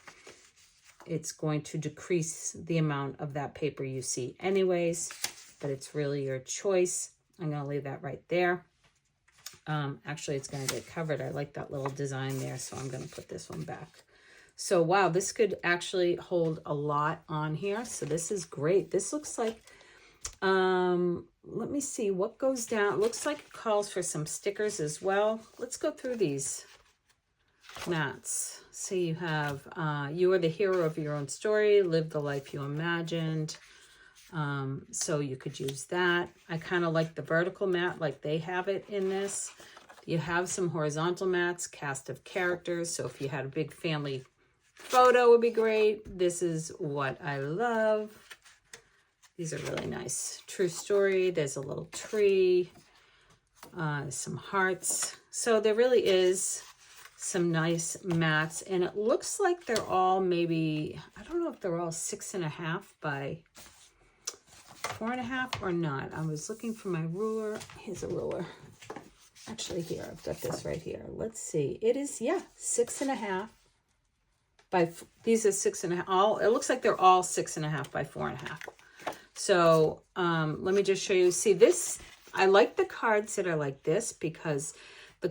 it's going to decrease the amount of that paper you see anyways, but it's really your choice. I'm going to leave that right there. Actually, it's going to get covered. I like that little design there, so I'm going to put this one back. So, wow, this could actually hold a lot on here. So this is great. This looks like, let me see what goes down. It looks like it calls for some stickers as well. Let's go through these mats. So you have, you are the hero of your own story, live the life you imagined. So you could use that. I kind of like the vertical mat like they have it in this. You have some horizontal mats, cast of characters. So if you had a big family photo, would be great. This is what I love. These are really nice. True story. There's a little tree, some hearts. So there really is some nice mats, and it looks like they're all maybe, I don't know if they're all 6.5 by 4.5 or not. I was looking for my ruler. Here's a ruler. Actually, here, I've got this right here. Let's see. It is, yeah, 6.5 by, these are 6.5. All, it looks like they're all 6.5 by 4.5. So let me just show you. See this, I like the cards that are like this, because the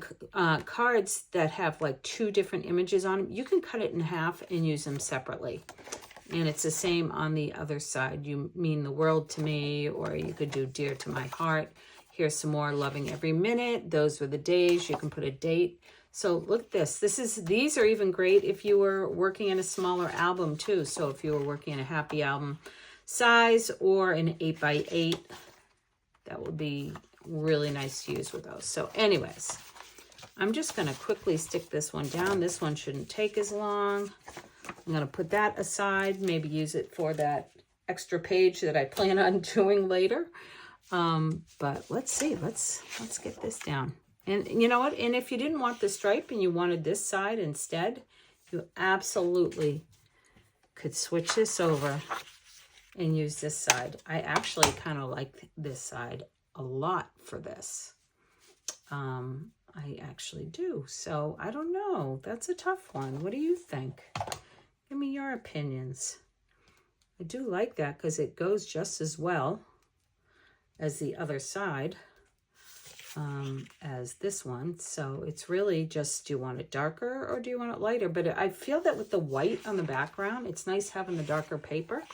cards that have like 2 different images on them, you can cut it in half and use them separately. And it's the same on the other side. You mean the world to me, or you could do dear to my heart. Here's some more, loving every minute. Those were the days. You can put a date. So look at this. These are even great if you were working in a smaller album too. So if you were working in a happy album size or an 8 by 8, that would be really nice to use with those. So anyways, I'm just going to quickly stick this one down. This one shouldn't take as long. I'm going to put that aside, maybe use it for that extra page that I plan on doing later. But let's see, let's get this down. And you know what? And if you didn't want the stripe and you wanted this side instead, you absolutely could switch this over and use this side. I actually kind of like this side a lot for this. I actually do. So I don't know. That's a tough one. What do you think? Give me your opinions. I do like that because it goes just as well as the other side, as this one. So it's really just, do you want it darker or do you want it lighter? But I feel that with the white on the background, it's nice having the darker paper.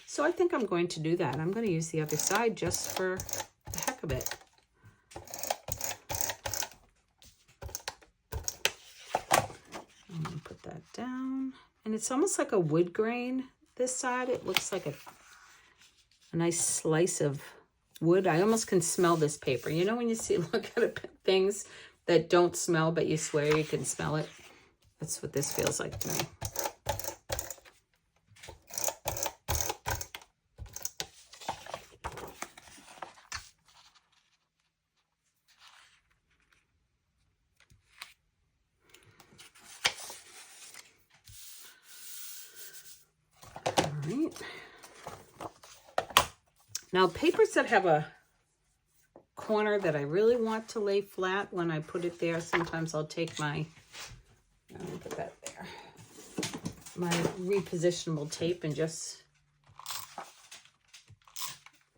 So I think I'm going to do that. I'm going to use the other side just for the heck of it. I'm going to put that down. And it's almost like a wood grain, this side. It looks like a nice slice of wood. I almost can smell this paper. You know when you see, look at things that don't smell, but you swear you can smell it? That's what this feels like to me. Now, papers that have a corner that I really want to lay flat, when I put it there, sometimes I'll take my, let me put that there, my repositionable tape and just,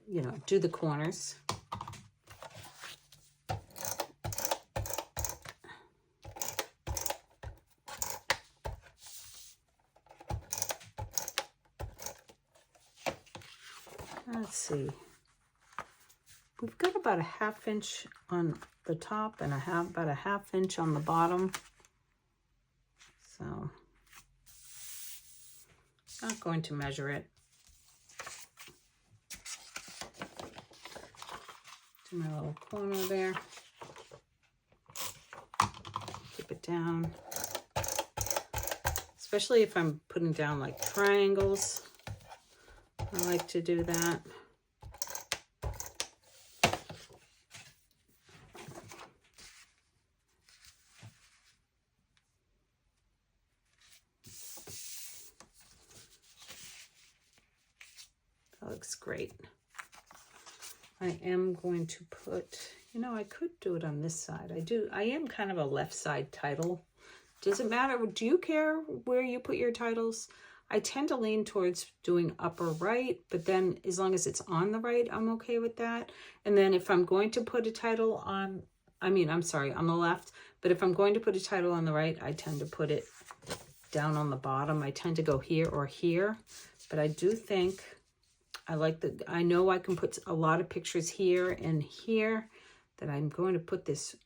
you know, do the corners. Let's see. We've got about a 1/2 inch on the top and about a 1/2 inch on the bottom. So not going to measure it. Do my little corner there. Keep it down. Especially if I'm putting down like triangles. I like to do that. That looks great. I am going to put, You know, I could do it on this side. I am kind of a left side title. Does it matter? Do you care where you put your titles? I tend to lean towards doing upper right, but then as long as it's on the right, I'm okay with that. And then if I'm going to put a title on, on the left, but if I'm going to put a title on the right, I tend to put it down on the bottom. I tend to go here or here, but I do think I know I can put a lot of pictures here and here, that I'm going to put this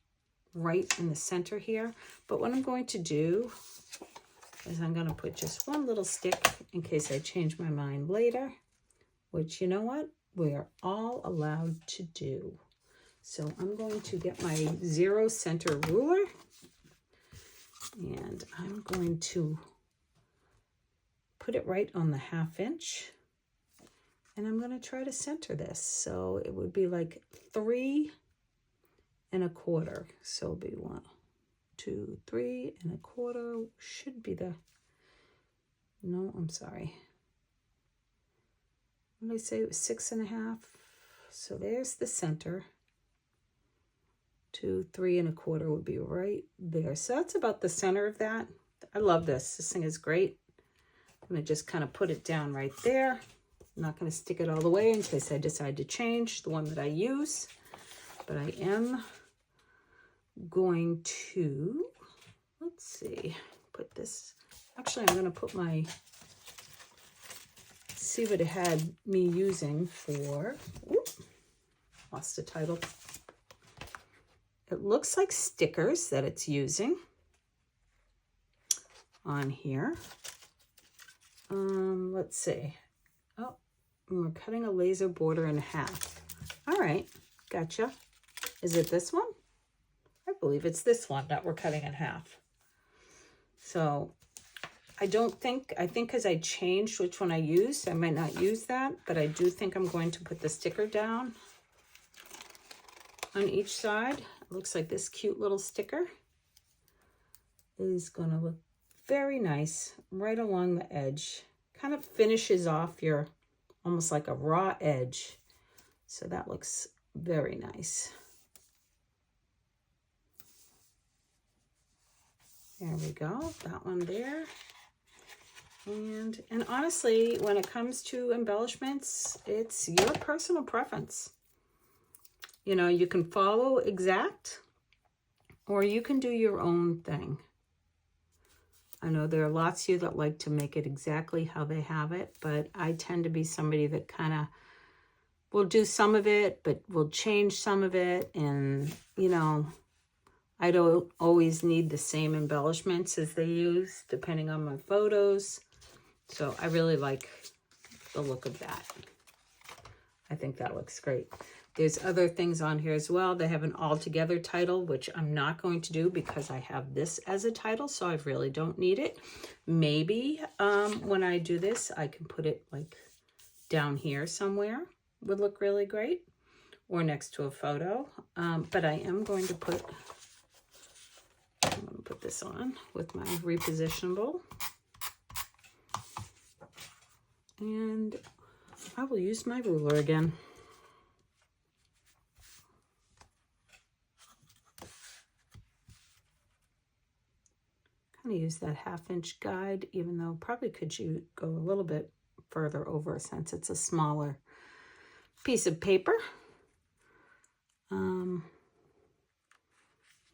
right in the center here. But what I'm going to do is I'm going to put just one little stick in case I change my mind later, which, you know what, we are all allowed to do. So I'm going to get my 0 center ruler, and I'm going to put it right on the 1/2 inch, and I'm going to try to center this. So it would be like 3 1/4. So it'll be 1, 2, 3 1/4 should be the, no, I'm sorry. What did I say? It was 6 1/2. So there's the center. 2, 3 1/4 would be right there. So that's about the center of that. I love this. This thing is great. I'm going to just kind of put it down right there. I'm not going to stick it all the way in case I decide to change the one that I use. But I am going to, let's see, put this, actually I'm going to put my, see what it had me using for, lost the title. It looks like stickers that it's using on here. Let's see. Oh, we're cutting a laser border in 1/2. All right, gotcha. Is it this one? I believe it's this one that we're cutting in 1/2. So I think because I changed which one I used, I might not use that, but I do think I'm going to put the sticker down on each side. It looks like this cute little sticker is going to look very nice right along the edge. Kind of finishes off your, almost like a raw edge. So that looks very nice. There we go, that one there. And honestly, when it comes to embellishments, it's your personal preference. You know, you can follow exact, or you can do your own thing. I know there are lots of you that like to make it exactly how they have it, but I tend to be somebody that kind of will do some of it, but will change some of it. And, you know, I don't always need the same embellishments as they use, depending on my photos. So I really like the look of that. I think that looks great. There's other things on here as well. They have an all together title, which I'm not going to do because I have this as a title, so I really don't need it. Maybe when I do this, I can put it like down here somewhere. Would look really great, or next to a photo. But I am going to put, I'm going to put this on with my repositionable. And I will use my ruler again. Kind of use that 1/2 inch guide, even though probably could you go a little bit further over since it's a smaller piece of paper.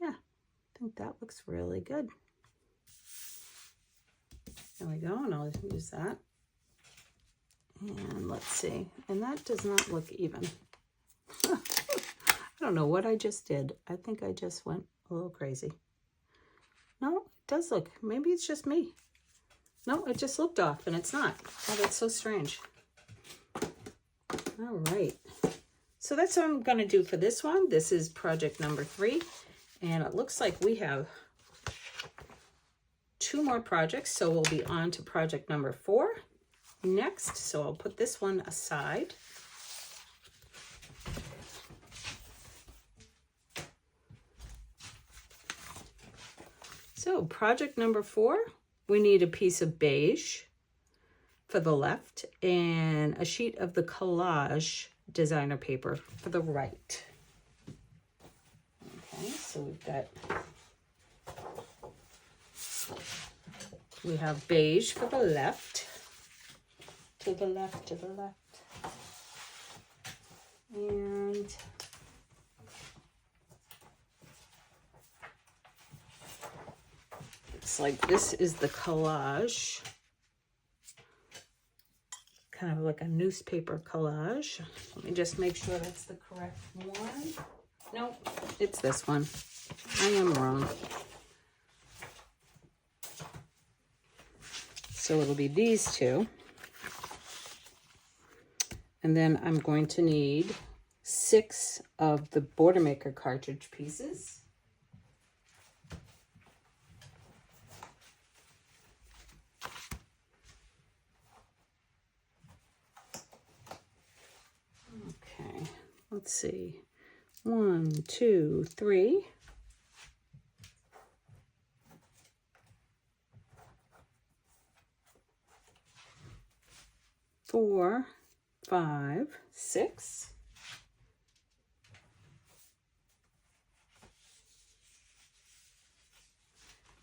Yeah, I think that looks really good. There we go, and I'll use that. And let's see, and that does not look even. I don't know what I just did. I think I just went a little crazy. No, it does look, maybe it's just me. No, it just looked off and it's not. Oh, that's so strange. All right. So that's what I'm going to do for this one. This is project number 3. And it looks like we have 2 more projects. So we'll be on to project number 4 next. So I'll put this one aside. So project number 4, we need a piece of beige for the left and a sheet of the collage designer paper for the right. Okay, so we have beige for the left. To the left, to the left. And it's like this is the collage. Kind of like a newspaper collage. Let me just make sure that's the correct one. Nope, it's this one. I am wrong. So it'll be these two. And then I'm going to need 6 of the Border Maker cartridge pieces. Okay, let's see. 1, 2, 3. 4, 5, 6.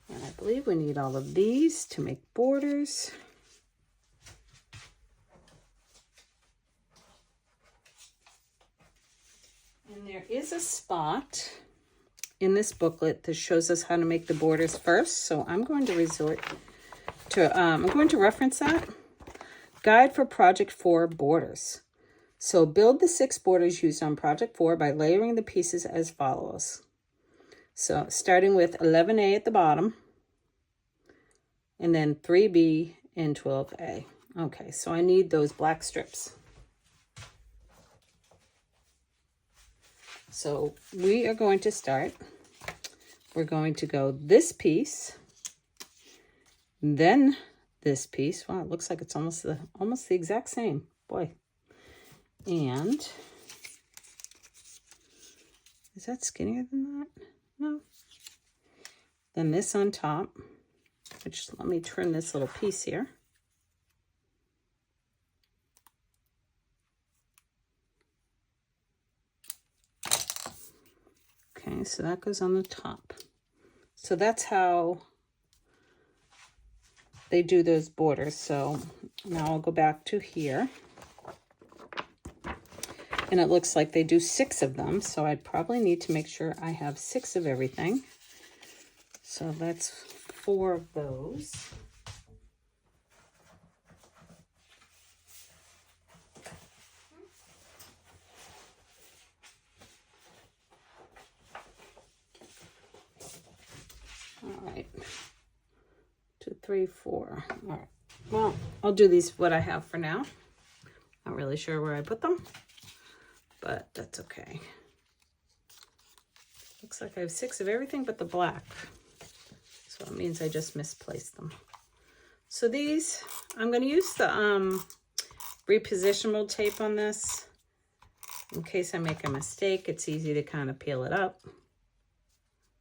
And I believe we need all of these to make borders. And there is a spot in this booklet that shows us how to make the borders first. So I'm going to resort to, I'm going to reference that. Guide for Project 4 Borders. So build the 6 borders used on Project 4 by layering the pieces as follows. So starting with 11A at the bottom, and then 3B and 12A. Okay, so I need those black strips. So we are going to start. We're going to go this piece, then this piece. Wow, it looks like it's almost the exact same. Boy. And is that skinnier than that? No. Then this on top, which let me trim this little piece here. Okay, so that goes on the top. So that's how they do those borders. So now I'll go back to here. And it looks like they do 6 of them. So I'd probably need to make sure I have 6 of everything. So that's 4 of those. All right. 2, 3, 4. All right. Well, I'll do these what I have for now. Not really sure where I put them, but that's okay. Looks like I have 6 of everything but the black. So it means I just misplaced them. So these, I'm going to use the repositionable tape on this. In case I make a mistake, it's easy to kind of peel it up.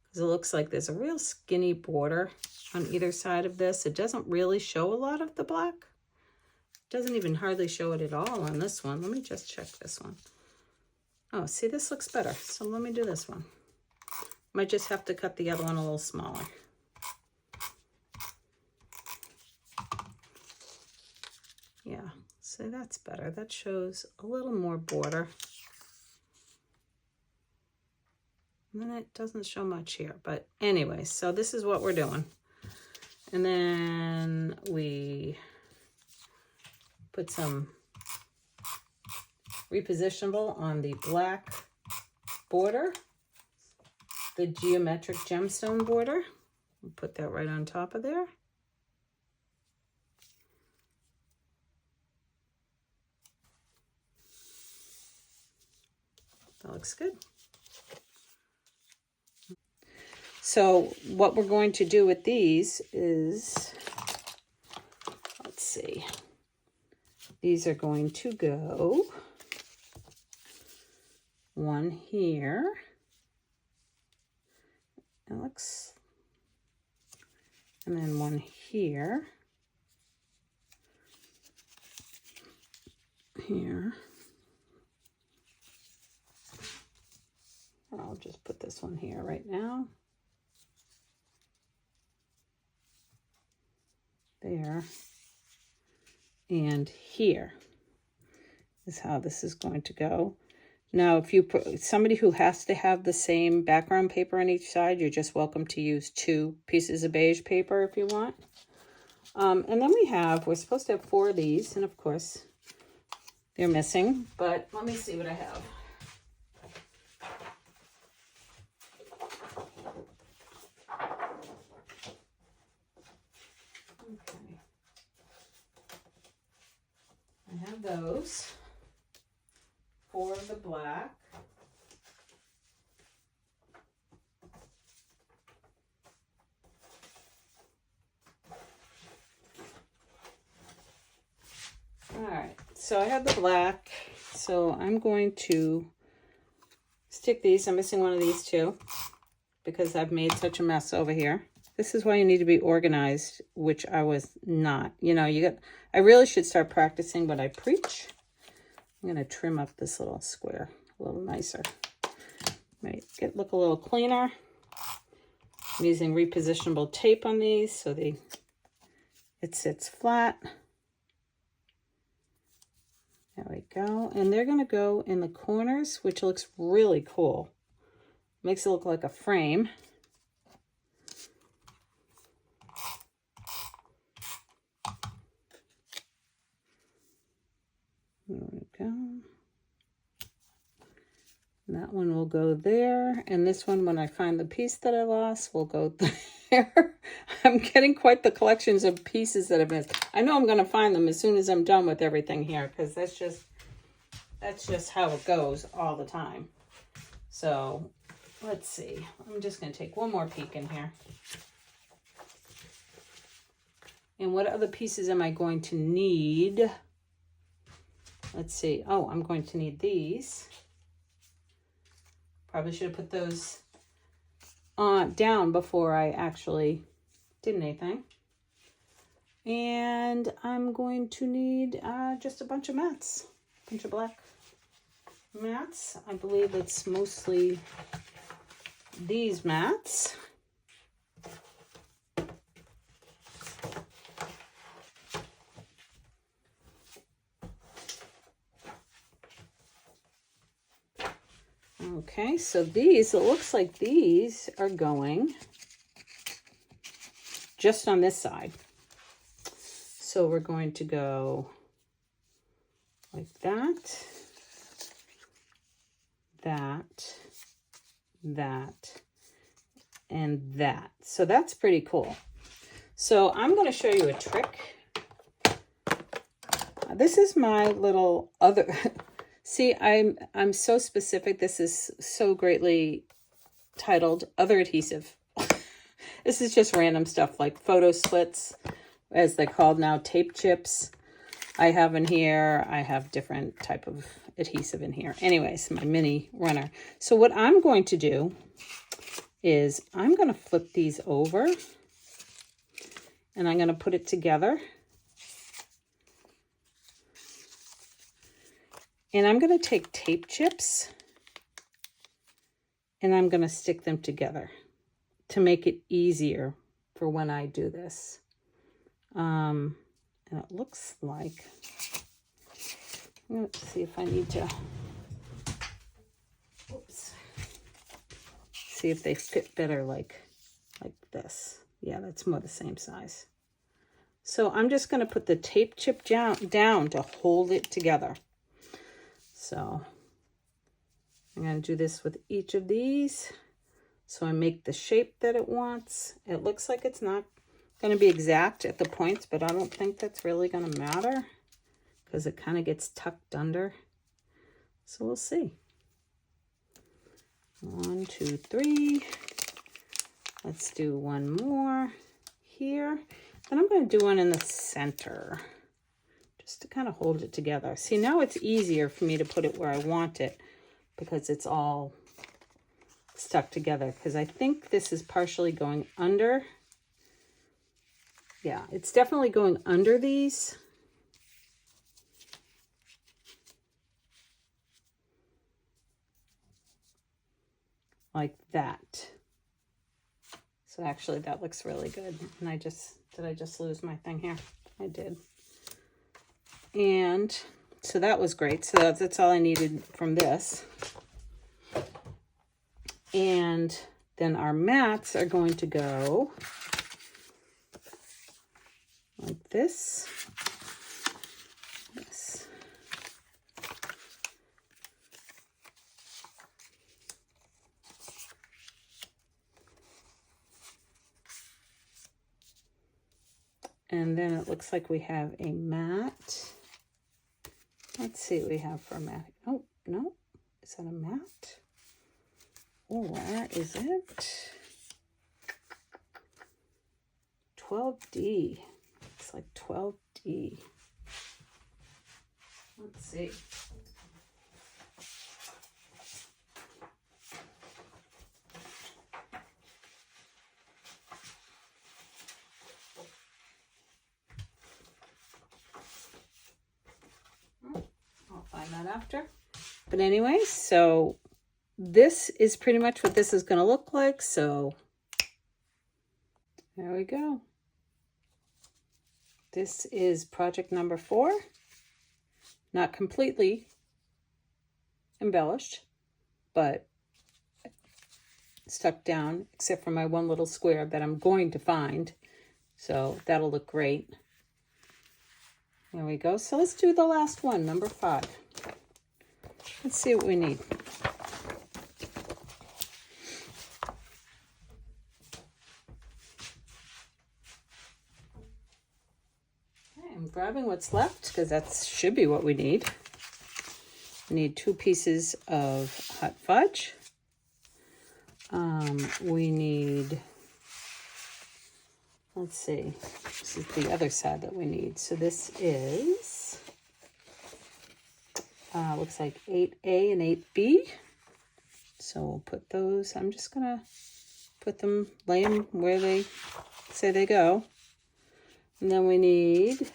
Because it looks like there's a real skinny border on either side of this. It doesn't really show a lot of the black. It doesn't even hardly show it at all on this one. Let me just check this one. Oh, see, this looks better. So let me do this one. Might just have to cut the other one a little smaller. Yeah, see, that's better. That shows a little more border. And then it doesn't show much here. But anyway, so this is what we're doing. And then we put some repositionable on the black border, the geometric gemstone border. We'll put that right on top of there. That looks good. So what we're going to do with these is, let's see, these are going to go one here. It looks, and then one here, here. I'll just put this one here right now. There. And here is how this is going to go. Now, if you put somebody who has to have the same background paper on each side, you're just welcome to use 2 pieces of beige paper if you want. And then we're supposed to have 4 of these, and of course, they're missing, but let me see what I have. Okay. I have those. 4 of the black. All right, so I have the black. So I'm going to stick these. I'm missing one of these too because I've made such a mess over here. This is why you need to be organized, which I was not. You know, I really should start practicing what I preach. I'm going to trim up this little square a little nicer. Look a little cleaner. I'm using repositionable tape on these so it sits flat. There we go. And they're going to go in the corners, which looks really cool. Makes it look like a frame. There we go. And that one will go there. And this one, when I find the piece that I lost, will go there. I'm getting quite the collections of pieces that I've missed. I know I'm going to find them as soon as I'm done with everything here, because that's just how it goes all the time. So let's see. I'm just going to take one more peek in here. And what other pieces am I going to need? Let's see. Oh, I'm going to need these. Probably should have put those down before I actually did anything. And I'm going to need just a bunch of mats. A bunch of black mats. I believe it's mostly these mats. Okay, so these, it looks like these are going just on this side. So we're going to go like that, and that. So that's pretty cool. So I'm going to show you a trick. This is my little other... See, I'm so specific. This is so greatly titled Other Adhesive. This is just random stuff like photo splits, as they're called now, tape chips. I have in here. I have different type of adhesive in here. Anyways, my mini runner. So what I'm going to do is I'm going to flip these over and I'm going to put it together. And I'm going to take tape chips and I'm going to stick them together to make it easier for when I do this. And it looks like, let's see if I need to, oops, see if they fit better like this. Yeah, that's more the same size. So I'm just going to put the tape chip down to hold it together. So I'm going to do this with each of these. So I make the shape that it wants. It looks like it's not going to be exact at the points, but I don't think that's really going to matter because it kind of gets tucked under. So we'll see. 1, 2, 3. Let's do one more here. Then I'm going to do one in the center, just to kind of hold it together. See, now it's easier for me to put it where I want it because it's all stuck together. Because I think this is partially going under. Yeah, it's definitely going under these. like that. So actually that looks really good. And did I just lose my thing here? I did. And so that was great. So that's all I needed from this. And then our mats are going to go like this. This. And then it looks like we have a mat. Let's see what we have for a mat. Oh, no. Is that a mat? Oh, where is it? 12D. It's like 12D. Let's see. I'll find that after. But anyway, so this is pretty much what this is going to look like. So there we go. This is project number 4. Not completely embellished, but stuck down, except for my one little square that I'm going to find. So that'll look great. There we go. So let's do the last one, number 5. Let's see what we need. I'm grabbing what's left because that should be what we need. We need 2 pieces of hot fudge. We need, let's see, this is the other side that we need. So this is, looks like 8A and 8B. So we'll put those, I'm just gonna put them, lay them where they say they go. And then we need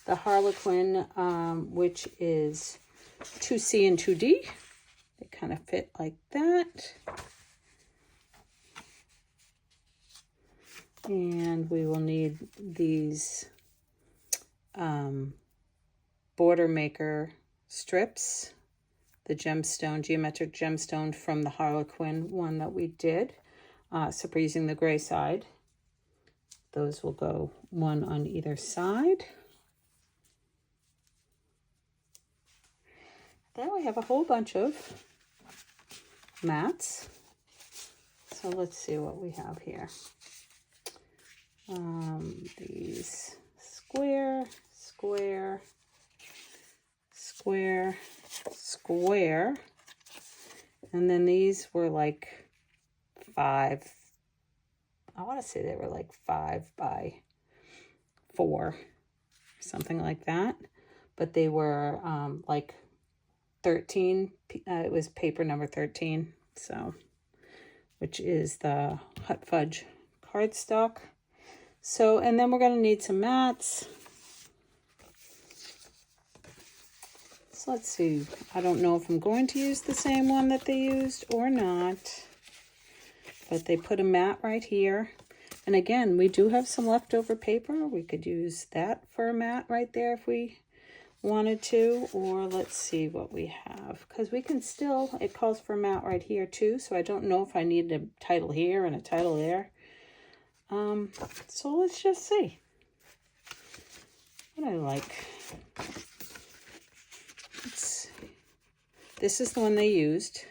the Harlequin, which is 2C and 2D. They kind of fit like that. And we will need these border maker strips, the gemstone, geometric gemstone from the Harlequin one that we did. So we're using the gray side. Those will go one on either side. Then we have a whole bunch of mats. So let's see what we have here. These square, square, square, square. And then these were like 5. I want to say they were like 5 by 4, something like that. But they were like 13. It was paper number 13. So, which is the Hot Fudge cardstock. So, and then we're going to need some mats. So let's see. I don't know if I'm going to use the same one that they used or not. But they put a mat right here. And again, we do have some leftover paper. We could use that for a mat right there if we wanted to. Or let's see what we have. Because we can still, it calls for a mat right here too. So I don't know if I need a title here and a title there. So let's just see what I like. Let's see. This is the one they used.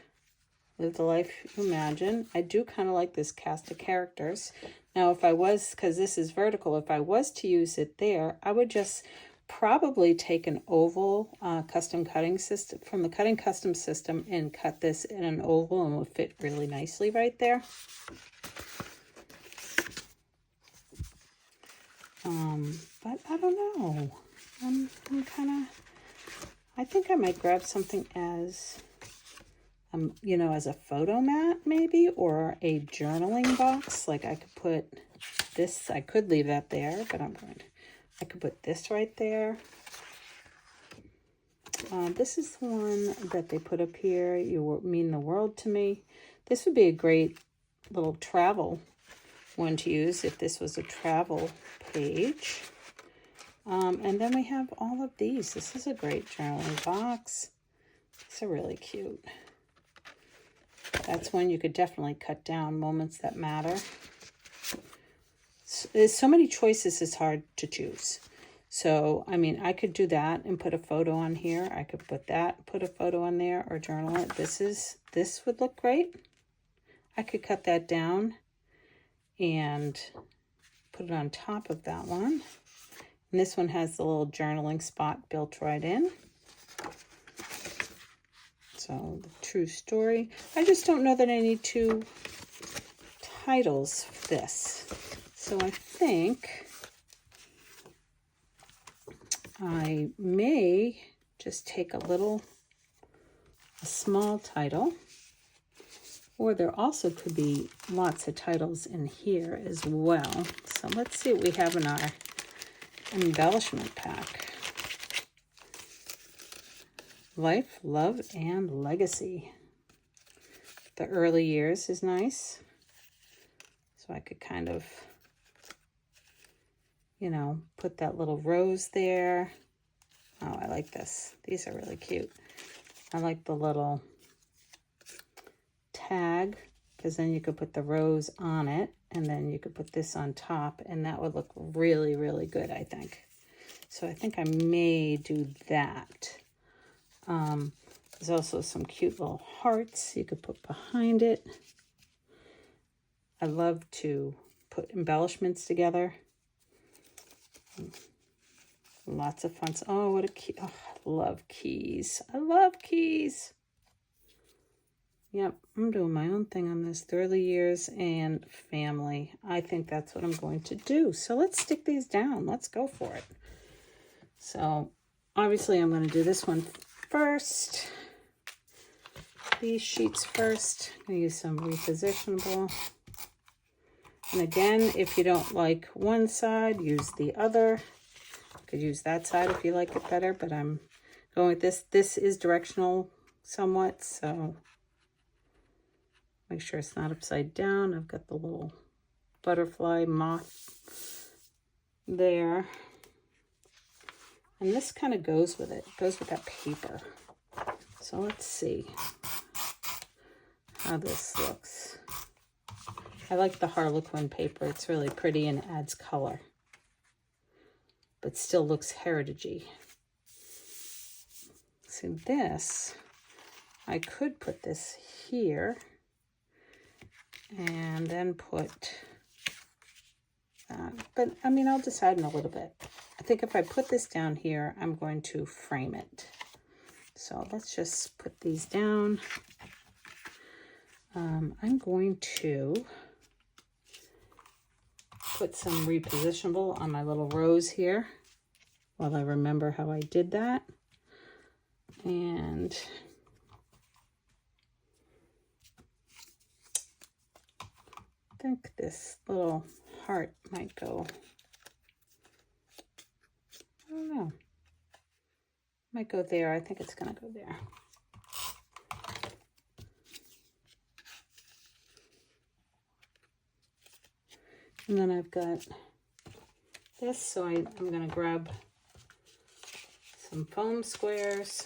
Live the life you imagine. I do kind of like this cast of characters. Now, if I was, because this is vertical, if I was to use it there, I would just probably take an oval custom cutting system from the cutting custom system and cut this in an oval, and it would fit really nicely right there. But I don't know. I'm kind of, I think I might grab something as, you know, as a photo mat maybe, or a journaling box. Like I could put this, I could leave that there, but I could put this right there. This is the one that they put up here. You mean the world to me. This would be a great little travel one to use if this was a travel page. And then we have all of these. This is a great journaling box. These are really cute. That's one you could definitely cut down, moments that matter. There's so many choices, it's hard to choose. So, I mean, I could do that and put a photo on here. I could put that, put a photo on there, or journal it. This would look great. I could cut that down and put it on top of that one. And this one has the little journaling spot built right in. So, the true story. I just don't know that I need two titles for this. So I think I may just take a small title, or there also could be lots of titles in here as well. So let's see what we have in our embellishment pack. Life, Love, and Legacy. The early years is nice. So I could kind of, you know, put that little rose there. Oh, I like this. These are really cute. I like the little tag, because then you could put the rose on it, and then you could put this on top, and that would look really, really good, I think. So I think I may do that. There's also some cute little hearts you could put behind it. I love to put embellishments together. Lots of fun. Oh, what a key. Oh, I love keys. I love keys. Yep, I'm doing my own thing on this. The early years and family. I think that's what I'm going to do. So let's stick these down. Let's go for it. So obviously I'm going to do this one first. These sheets first. I'm going to use some repositionable. And again, if you don't like one side, use the other. You could use that side if you like it better, but I'm going with this. This is directional somewhat, so make sure it's not upside down. I've got the little butterfly moth there. And this kind of goes with it. It goes with that paper. So let's see how this looks. I like the Harlequin paper. It's really pretty and adds color, but still looks heritagey. See this, I could put this here and then put that, but I mean, I'll decide in a little bit. I think if I put this down here, I'm going to frame it. So let's just put these down. I'm going to put some repositionable on my little rose here while I remember how I did that. And I think this little heart might go, I don't know, might go there. I think it's going to go there. And then I've got this, so I'm going to grab some foam squares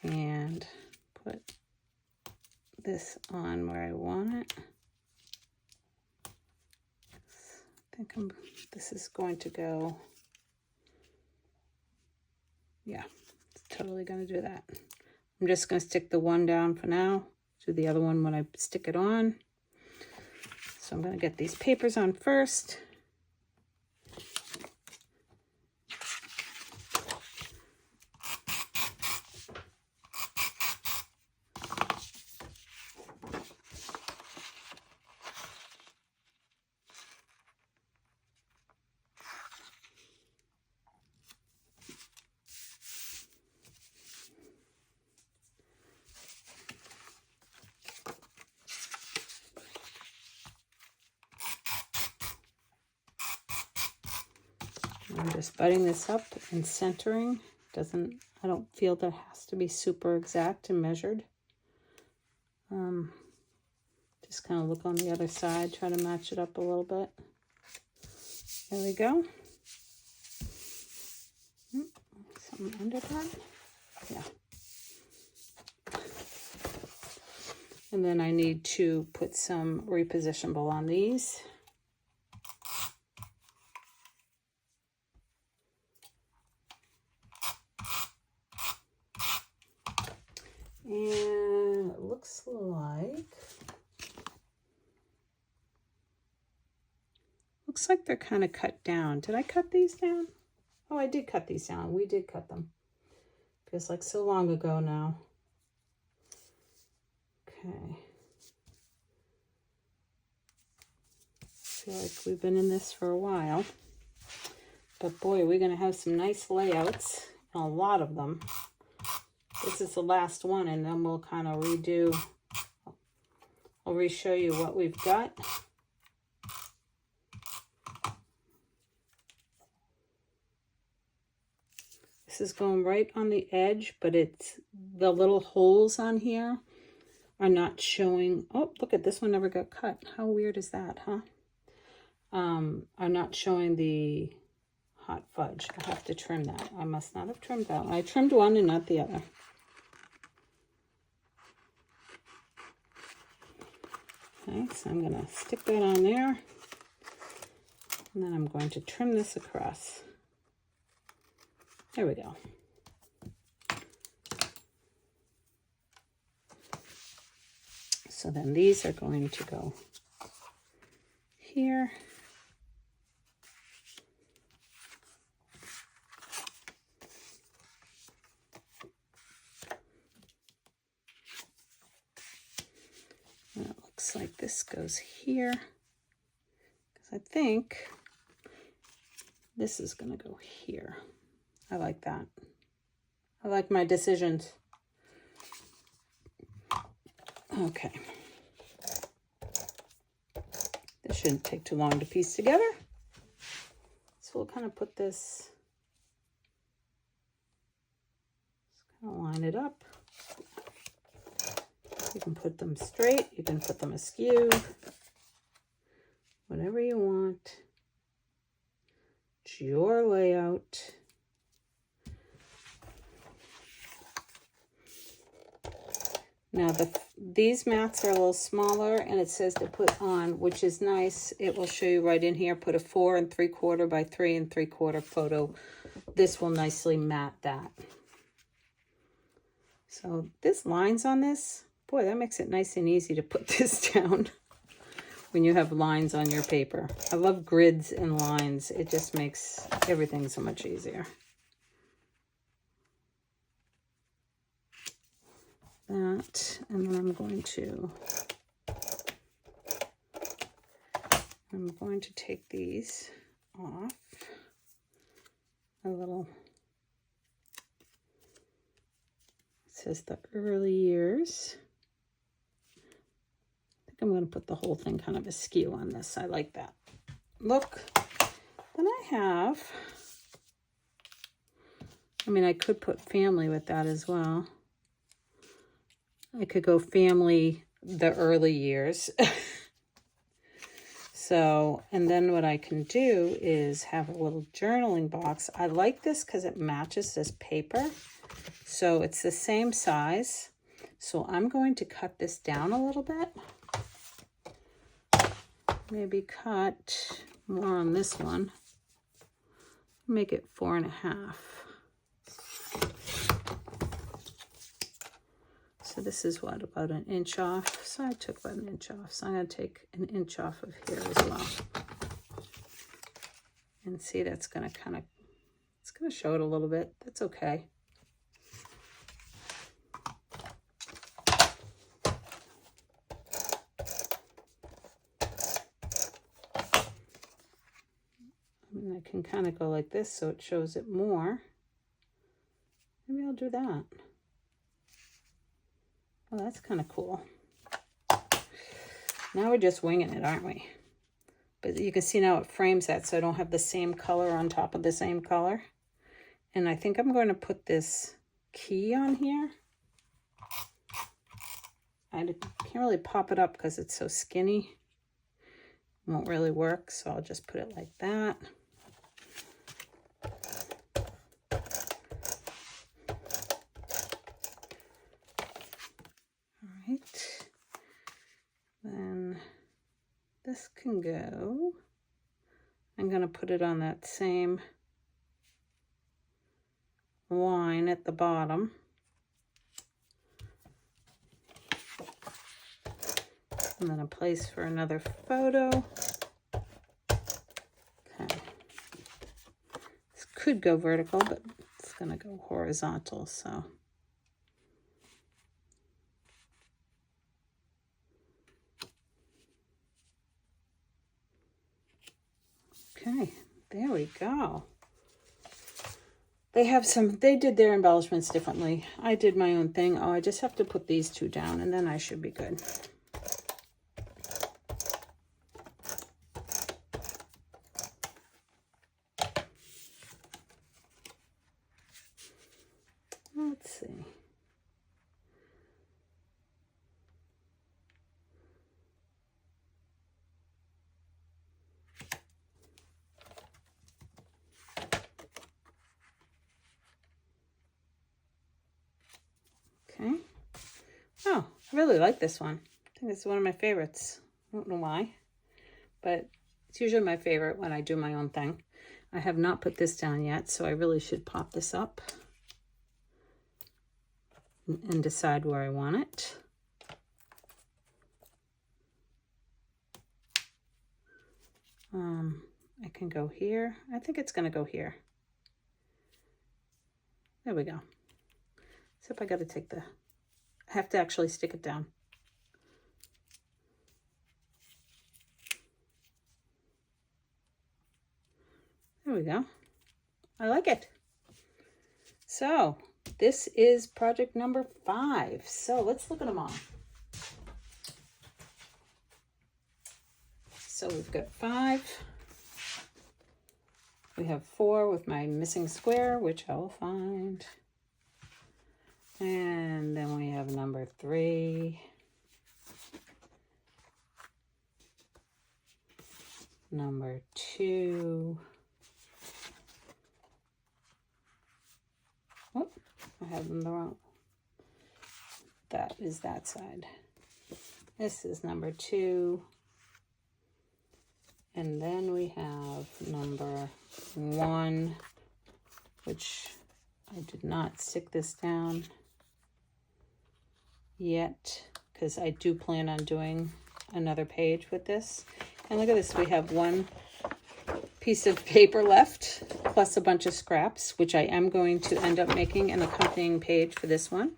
and put this on where I want it. I think this is going to go, yeah, it's totally going to do that. I'm just going to stick the one down for now, do the other one when I stick it on. So I'm going to get these papers on first. I'm just butting this up and centering. I don't feel that has to be super exact and measured. Just kind of look on the other side, try to match it up a little bit. There we go. Something under that. Yeah. And then I need to put some repositionable on these. And it looks like they're kind of cut down. Did I cut these down? Oh, I did cut these down. We did cut them. Feels like so long ago now. Okay. I feel like we've been in this for a while. But boy, we're going to have some nice layouts. A lot of them. This is the last one, and then we'll kind of redo. I'll re-show you what we've got. This is going right on the edge, but it's the little holes on here are not showing. Oh, look at this one, never got cut. How weird is that, huh? Are not showing the hot fudge. I have to trim that. I must not have trimmed that one. I trimmed one and not the other. Okay, so I'm going to stick that on there. And then I'm going to trim this across. There we go. So then these are going to go here. And it looks like this goes here. Because I think this is going to go here. I like that. I like my decisions. Okay. This shouldn't take too long to piece together. So we'll kind of put this, just kind of line it up. You can put them straight, you can put them askew, whatever you want. It's your layout. Now these mats are a little smaller, and it says to put on, which is nice. It will show you right in here, put a 4 3/4 by 3 3/4 photo. This will nicely mat that. So this lines on this, boy, that makes it nice and easy to put this down when you have lines on your paper. I love grids and lines. It just makes everything so much easier. That, and then I'm going to take these off a little. It says the early years. I think I'm going to put the whole thing kind of askew on this. I like that look. Then I have, I could put family with that as well. I could go family the early years. So, and then what I can do is have a little journaling box. I like this because it matches this paper. So it's the same size. So I'm going to cut this down a little bit. Maybe cut more on this one. Make it 4.5. So this is what, about 1 inch off? So I took about 1 inch off. So I'm going to take 1 inch off of here as well. And see, that's going to kind of, it's going to show it a little bit. That's okay. I can kind of go like this so it shows it more. Maybe I'll do that. Well, that's kind of cool. Now we're just winging it, aren't we? But you can see now it frames that, so I don't have the same color on top of the same color. And I think I'm going to put this key on here. I can't really pop it up because it's so skinny. Won't really work, so I'll just put it like that. All right. Then this can go. I'm going to put it on that same line at the bottom. And then a place for another photo. Okay. This could go vertical, but it's going to go horizontal, so. Okay, there we go. They did their embellishments differently. I did my own thing. Oh, I just have to put these two down and then I should be good. Let's see. Okay. Oh, I really like this one. I think it's one of my favorites. I don't know why, but it's usually my favorite when I do my own thing. I have not put this down yet, so I really should pop this up and decide where I want it. I can go here. I think it's going to go here. There we go. Except I got to take I have to actually stick it down. There we go. I like it. So this is project number 5. So let's look at them all. So we've got 5. We have 4 with my missing square, which I will find. And then we have number 3. Number 2. Oh, I have them the wrong. That is that side. This is number 2. And then we have number 1, which I did not stick this down yet because I do plan on doing another page with this. And look at this, we have 1 piece of paper left plus a bunch of scraps, which I am going to end up making an accompanying page for this one.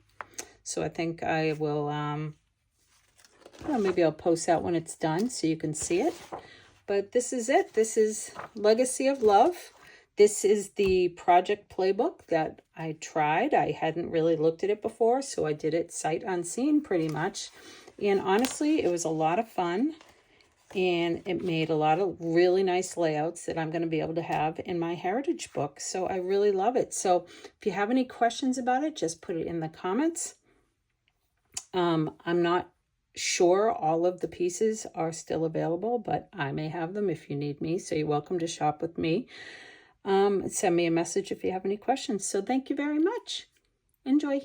So I think I will, well, maybe I'll post that when it's done so you can see it. But this is it. This is Legacy of Love. This is the project playbook that I tried. I hadn't really looked at it before, so I did it sight unseen pretty much. And honestly, it was a lot of fun. And it made a lot of really nice layouts that I'm going to be able to have in my heritage book. So I really love it. So if you have any questions about it, just put it in the comments. I'm not sure all of the pieces are still available, but I may have them if you need me. So you're welcome to shop with me. Send me a message if you have any questions. So thank you very much. Enjoy.